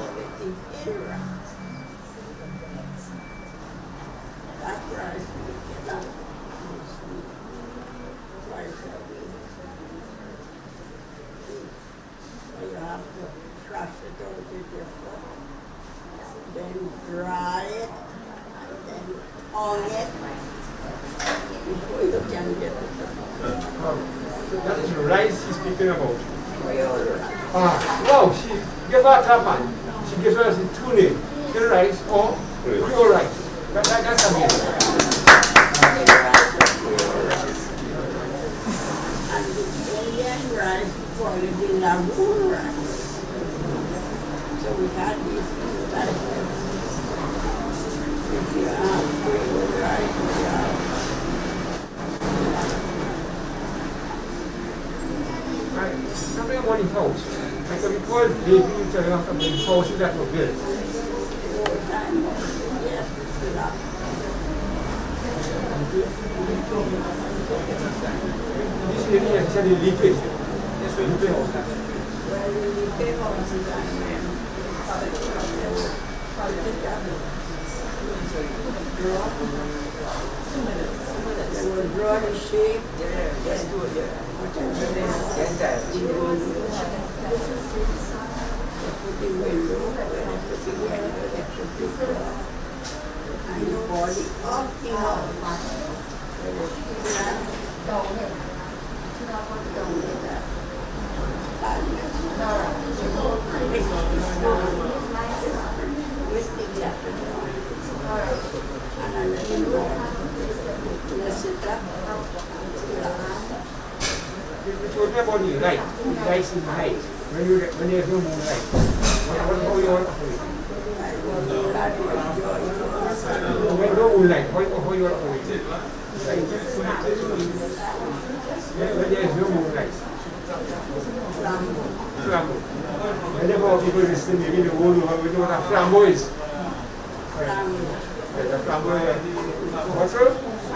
It is in rice. That rice we get out twice a week. So you have to crush it out with your foot, then dry it, and then on it before you can get it. So that is rice she's speaking about. Wow, she gave her a clap hand. She gives us the two names, the rice or Creole rice. That's amazing. And the Indian rice called it the lagoon rice. So we had these things like if you have Creole rice, you have Something about the house. Like when we call baby, you tell them from the houses that were built. all time. Yes, it's that. This lady has said the leakage. Yes, we leak house. Well, the leakage house is on them. They will draw the shape. Let's do it there. Get that. Put the window, and the body of the house. With the and I let him go. Let's sit up. You told me about the light. The lights in the height. When there's no moonlight. How you want to operate? When no moonlight, how you want to operate? When there's no moonlight. Flambeau. Whenever people listen, maybe the whole world will know what a flambeau is. The flambeau is water,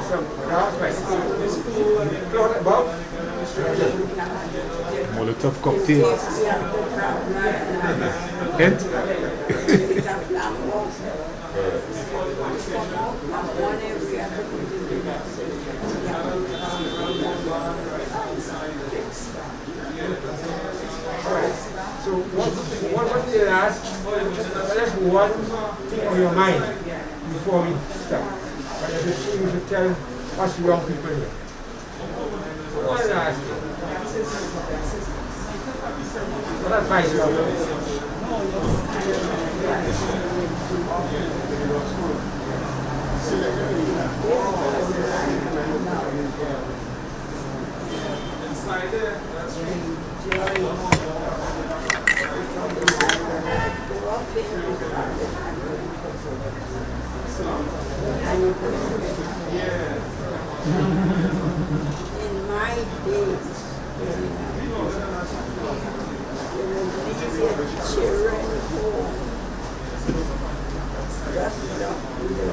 some gas, like cloth above. Molotov cocktail. Hint? So what was the last, just one thing on your mind before we start? But there's a thing you should tell us young people here. One last thing. What advice you have? Inside there, that's In my days, children home, just up below,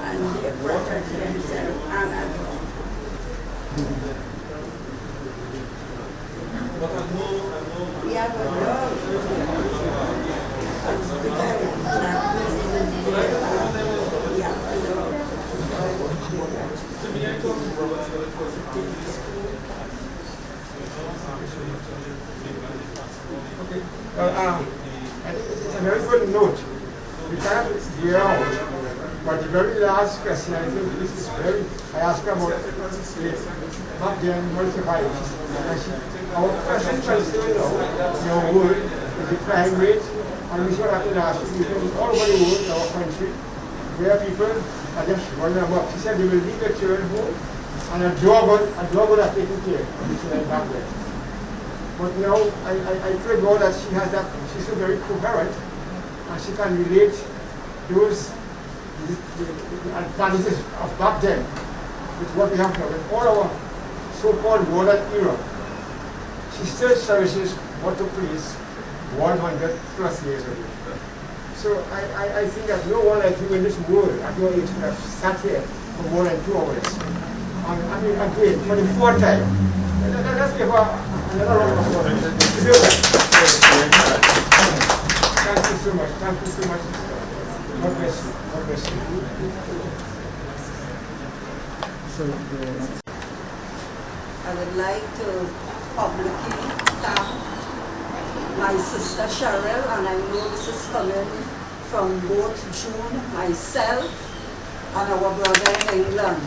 and they protect themselves and at home. We have a dog. And together, we have a dog. Okay. I think it's a very good note. We cannot veer out But the very last question, I think this is very, I asked her about back then, multiplied. Our present concern now, in our world, is the crime rate, and we saw that in last week, all over the world, in our country, where people are just running amok. She said they will leave the children home, and a dog would have taken care of the children back there. But now, I pray God that she has that, she's so very coherent, and she can relate those the advantages of back then with what we have now. In all our so-called modern era, she still cherishes what took place 100 plus years ago. So I think that no one like you in this world at your age could have sat here for more than 2 hours. I mean, again, for the 4th time. Let's give her another round of applause. Thank you so much. Thank you so much. God bless you. God bless you. I would like to publicly thank my sister Cheryl, and I know this is coming from both June, myself, and our brother in England,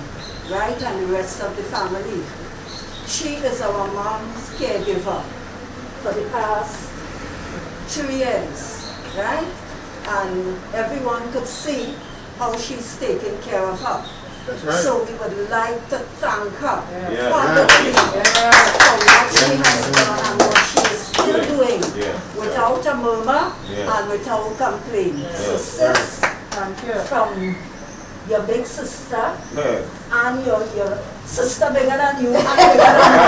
right, and the rest of the family. She is our mom's caregiver for the past 2 years, right? And everyone could see how she's taking care of her. That's right. So we would like to thank her Yeah. publicly for what she has done and what she is still doing without a murmur and without complaint. So sis, from your big sister and your sister bigger than you and bigger than you,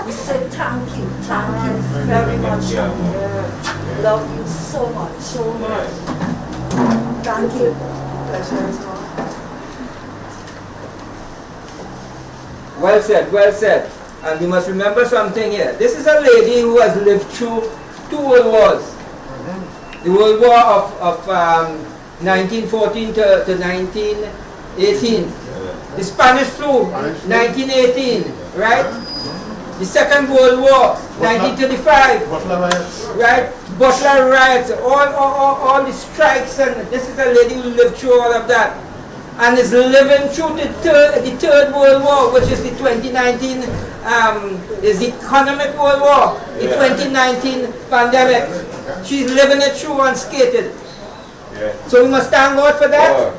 we say thank you very much. Love you so much, so much. Thank you. Pleasure is mine. Well said, well said. And you must remember something here. This is a lady who has lived through 2 world wars. The World War of 1914 to 1918. The Spanish flu, 1918, right? The Second World War, 1935, right? Butler riots, all the strikes, and this is a lady who lived through all of that. And is living through the third World War, which is the 2019, is the economic World War, the 2019 pandemic. She's living it through unscathed. So we must thank God for that,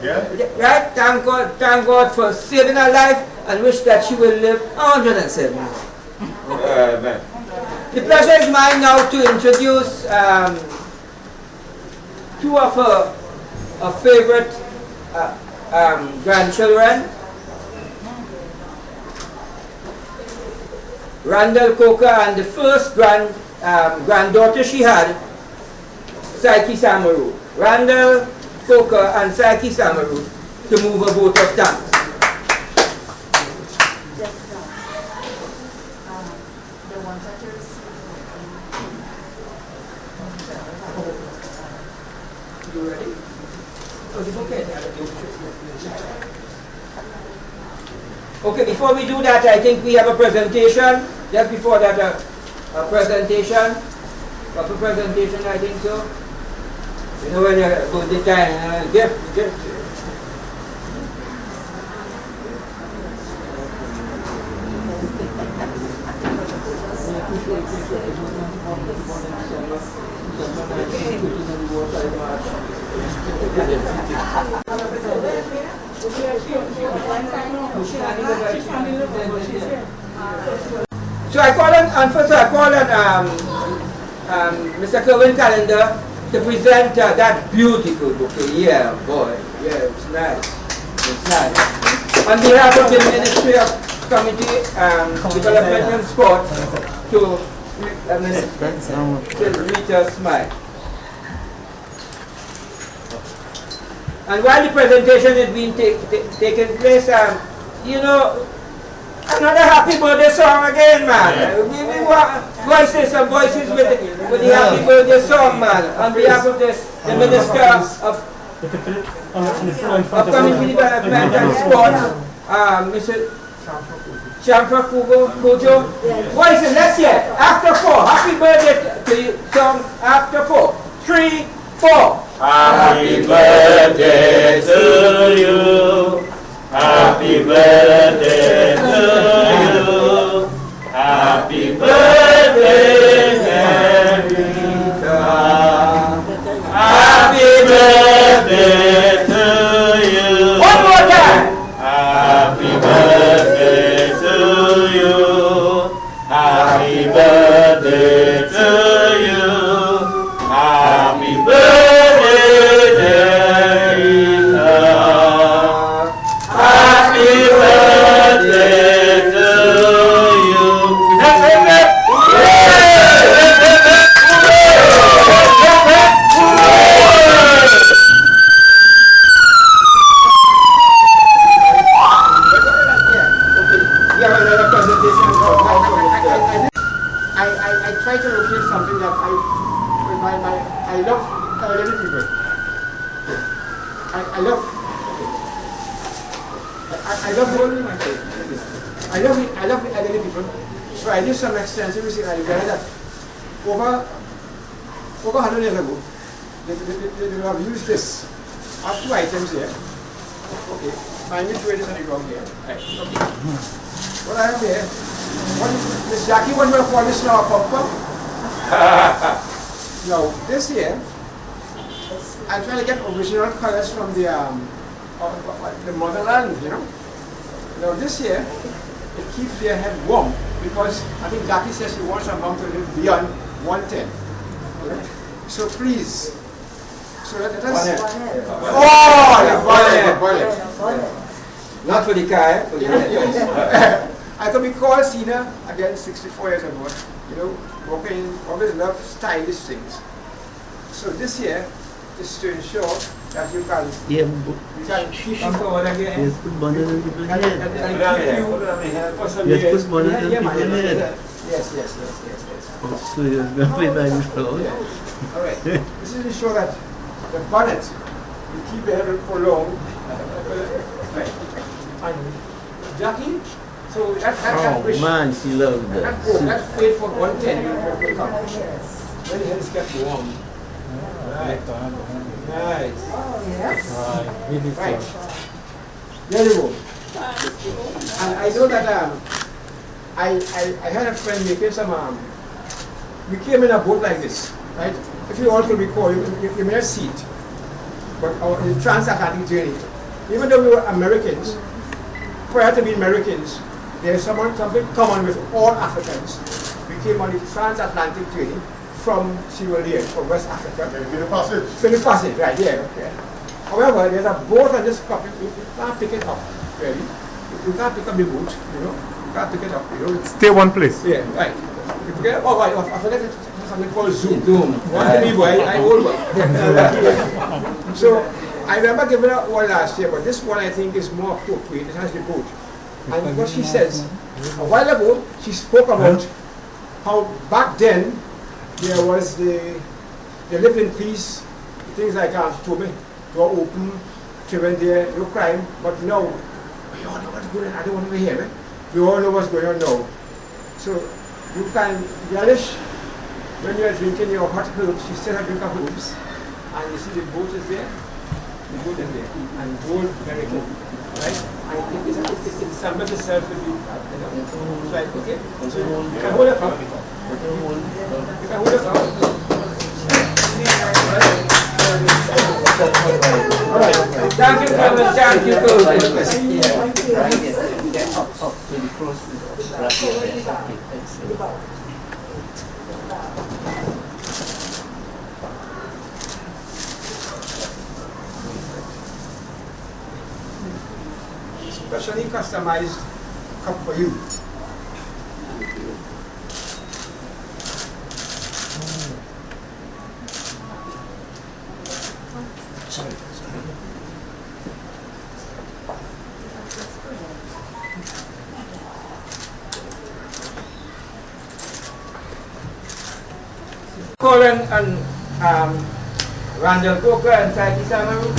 right? Thank God for saving her life, and wish that she will live 107. The pleasure is mine now to introduce 2 of her favorite grandchildren, Randall Coker, and the first granddaughter she had, Psyche Samaru. Randall Coker and Psyche Samaru to move a vote of thanks. You ready? Okay, before we do that, I think we have a presentation. Just before that, a presentation. What's a presentation, I think so? You know when you go to the time, gift. So I call on, first I call on Mr. Kerwin Calendar to present that beautiful bouquet. Yeah, boy. Yeah, it's nice. It's nice. On behalf of the Ministry of Community Development and Sports, to Ryta Smyke. And while the presentation is being taking place, you know, another happy birthday song again, man. We want some voices with the happy birthday song, man. On behalf of the Minister of Community Development and Sports, Mr. Champa Kujo. Voices, let's hear. After 4. Happy birthday to you, song after 4. 3, 4. Happy birthday to you. Happy birthday to you. Happy birthday, America. Happy birthday to you. One more time. Happy birthday to you. Happy birthday to you. Happy birthday, America. Happy birthday to you. I try to locate something that I love elderly people. I love the elderly people. So I did some extensive research. I realized that over 100 years ago, they have used this. I have 2 items here. Okay, find me 2 items on the ground here. Right. Okay. What I have here, Miss Jackie, what do you call this now? Pop. Now, this here, I'm trying to get original colors from the motherland, you know. Now, this here, it keeps their head warm because I think Jackie says she wants her mom to live beyond 110. Right? So please, so let us. The bonnet. Not for the car, for the head. I could be called senior, again 64 years old, you know, working, always love stylish things. So this here is to ensure that you can, Yeah, Come forward again. yes, put bonnet on people's head. for some Yes, years. put bonnet on Yeah, people's head. Yes. Oh, so you're going to pay by this fellow. Alright, this is to ensure that the bonnet will keep the head for long. Right. And Jackie, so that Oh man, she loves that. That's paid for 110 will come. When the head is kept warm. Right. Nice. Right. There you go. And I know that I had a friend making some we came in a boat like this, right? If you all could recall, you may have seen it. But the transatlantic journey, even though we were Americans, prior to being Americans, there's something common with all Africans. We came on the transatlantic journey from Sierra Leone, from West Africa. Philip Passage, right, yeah. However, there's a boat on this cup, you can't pick it up, really. You can't pick up the boat, you know. You can't pick it up, you know. Stay one place. Yeah, right. You forget, oh, right, I forget it, something called Zoom. One to me, boy, I old one. So, I remember giving her one last year, but this one I think is more appropriate. It has the boat. And what she says, a while ago, she spoke about how back then there was they lived in peace, things like she told me, they were open, children there, no crime, but now, we all know what's going on. I don't want to hear it. We all know what's going on now. So you can relish when you are drinking your hot herbs, you still have drink of herbs, and you see the boat is there. The boat is there, and gold very good, right? And it sums itself with you. Right, okay? So you can hold it up. You can hold it up. All right. Thank you, brother. Thank you, Up to the cross. Specially customized cup for you. Colin and Randall Coker and Saiki Samaru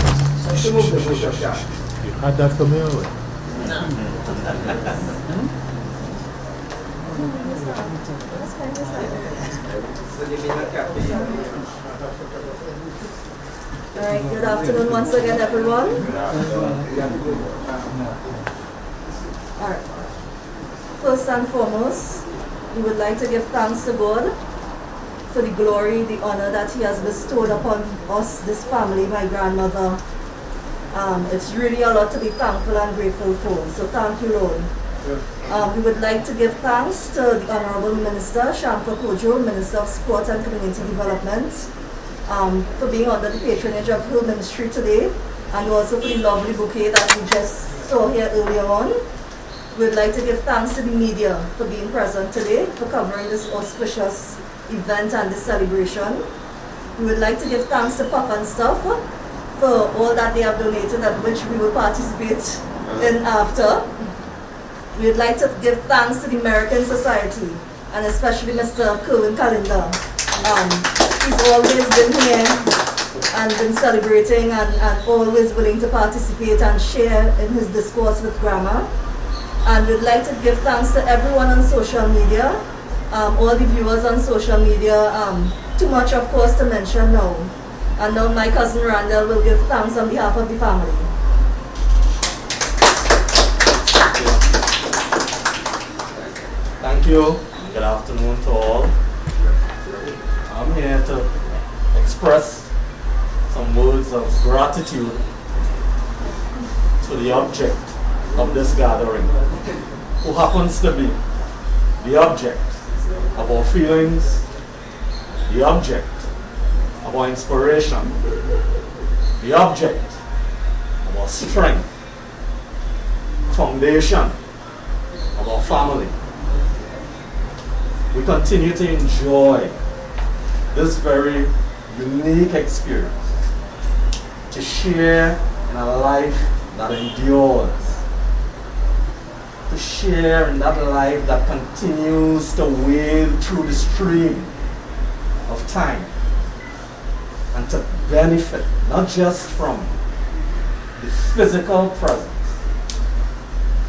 to move the bush of shop. You had that for me already? So they may not capture. Alright, good afternoon once again, everyone. Alright. First and foremost, we would like to give thanks to God for the glory, the honor that He has bestowed upon us, this family, my grandmother. It's really a lot to be thankful and grateful for, so thank you, Lord. We would like to give thanks to the Honorable Minister, Shamfa Kojo, Minister of Sport and Community Development, for being under the patronage of her ministry today, and also for the lovely bouquet that we just saw here earlier on. We would like to give thanks to the media for being present today, for covering this auspicious event and this celebration. We would like to give thanks to Pop and Stuff for all that they have donated, at which we will participate in after. We would like to give thanks to the American Society, and especially Mr. Kerwin Kalinda. He's always been here and been celebrating and always willing to participate and share in his discourse with Grandma. And we'd like to give thanks to everyone on social media, all the viewers on social media, too much of course to mention now. And now my cousin Randall will give thanks on behalf of the family. Thank you. Good afternoon to all. I'm here to express some words of gratitude to the object of this gathering, who happens to be the object of our feelings, the object of our inspiration, the object of our strength, foundation of our family. We continue to enjoy this very unique experience, to share in a life that endures, to share in that life that continues to wade through the stream of time, and to benefit not just from the physical presence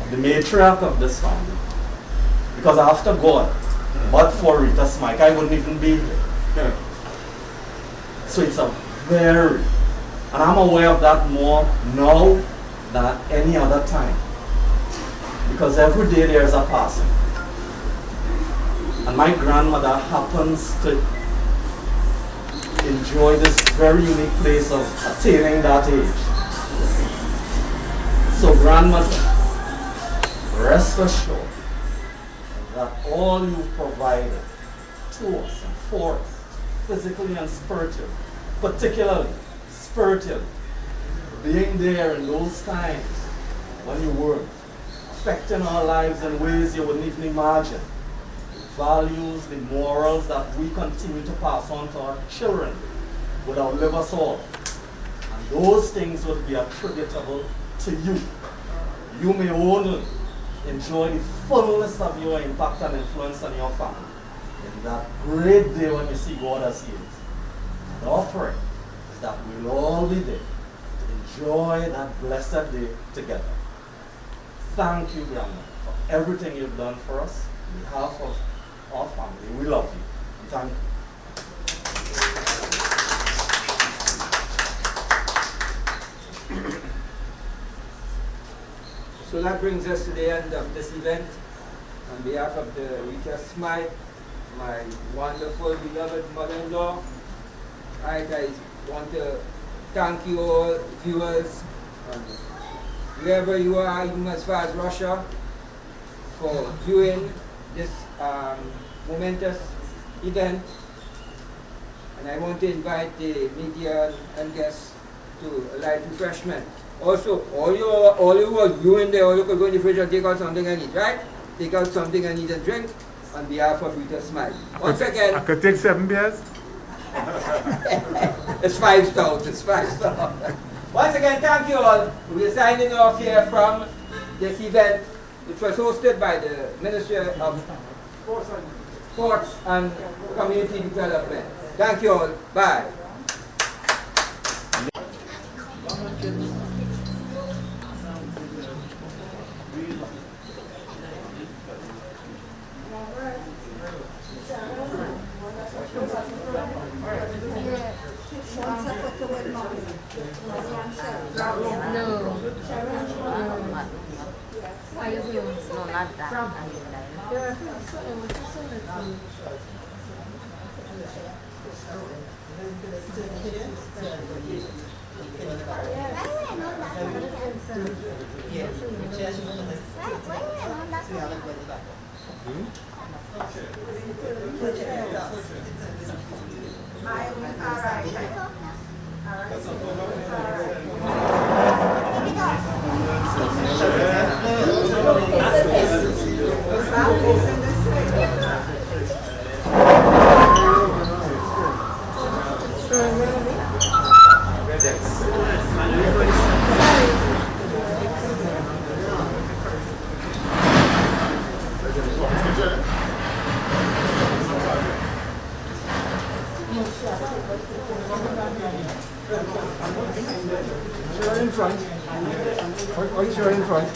of the matriarch of this family, because after God, but for Ryta Smyke, I wouldn't even be here. So it's a very, and I'm aware of that more now than at any other time, because every day there's a passing. And my grandmother happens to enjoy this very unique place of attaining that age. So grandmother, rest assured that all you've provided to us and for us, physically and spiritually, particularly spiritually, being there in those times when you were affecting our lives in ways you wouldn't even imagine, the values, the morals that we continue to pass on to our children would outlive us all. And those things would be attributable to you. You may only enjoy the fullness of your impact and influence on your family in that great day when you see God as He is. And our prayer is that we'll all be there to enjoy that blessed day together. Thank you, Grandma, for everything you've done for us. On behalf of our family, we love you. Thank you. So that brings us to the end of this event. On behalf of the Ryta Smyke, my wonderful, beloved mother-in-law, I want to thank you all, viewers, wherever you are, even as far as Russia, for viewing this momentous event. And I want to invite the media and guests to a light refreshment. Also, all you were viewing there, all you could go in the fridge and take out something and eat, right? Take out something and eat and drink on behalf of Ryta Smyke. Once again, I could take 7 beers. It's 5 stouts, it's 5 stouts. Once again, thank you all. We are signing off here from this event, which was hosted by the Ministry of Sports and Community Development. Thank you all. Bye. One second to wait, mommy. In front. White shirt in front.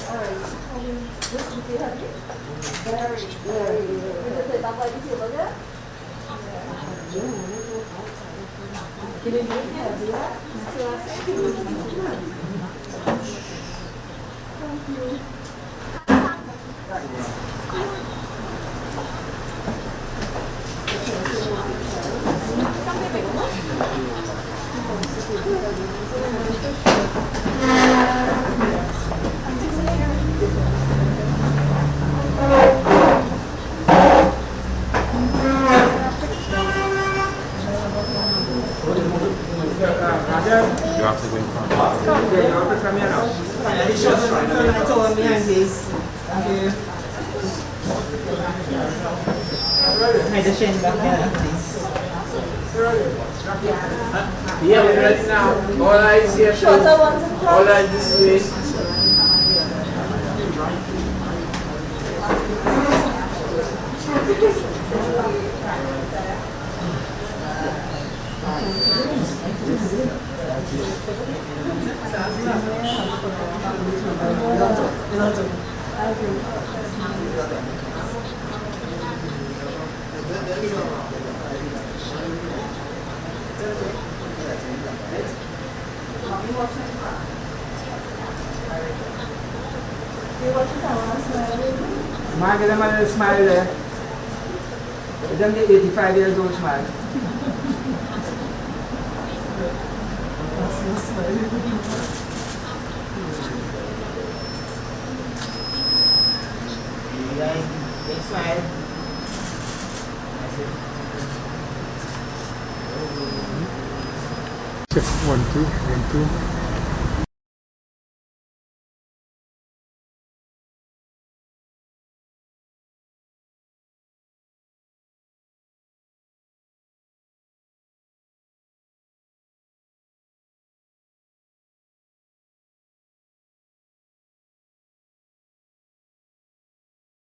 You have to go in front. Yeah, we're ready now. All eyes here. All eyes this way. Smile, give them a little smile there. Give them the 85 years old smile. Big smile. 1, 2, 1, 2.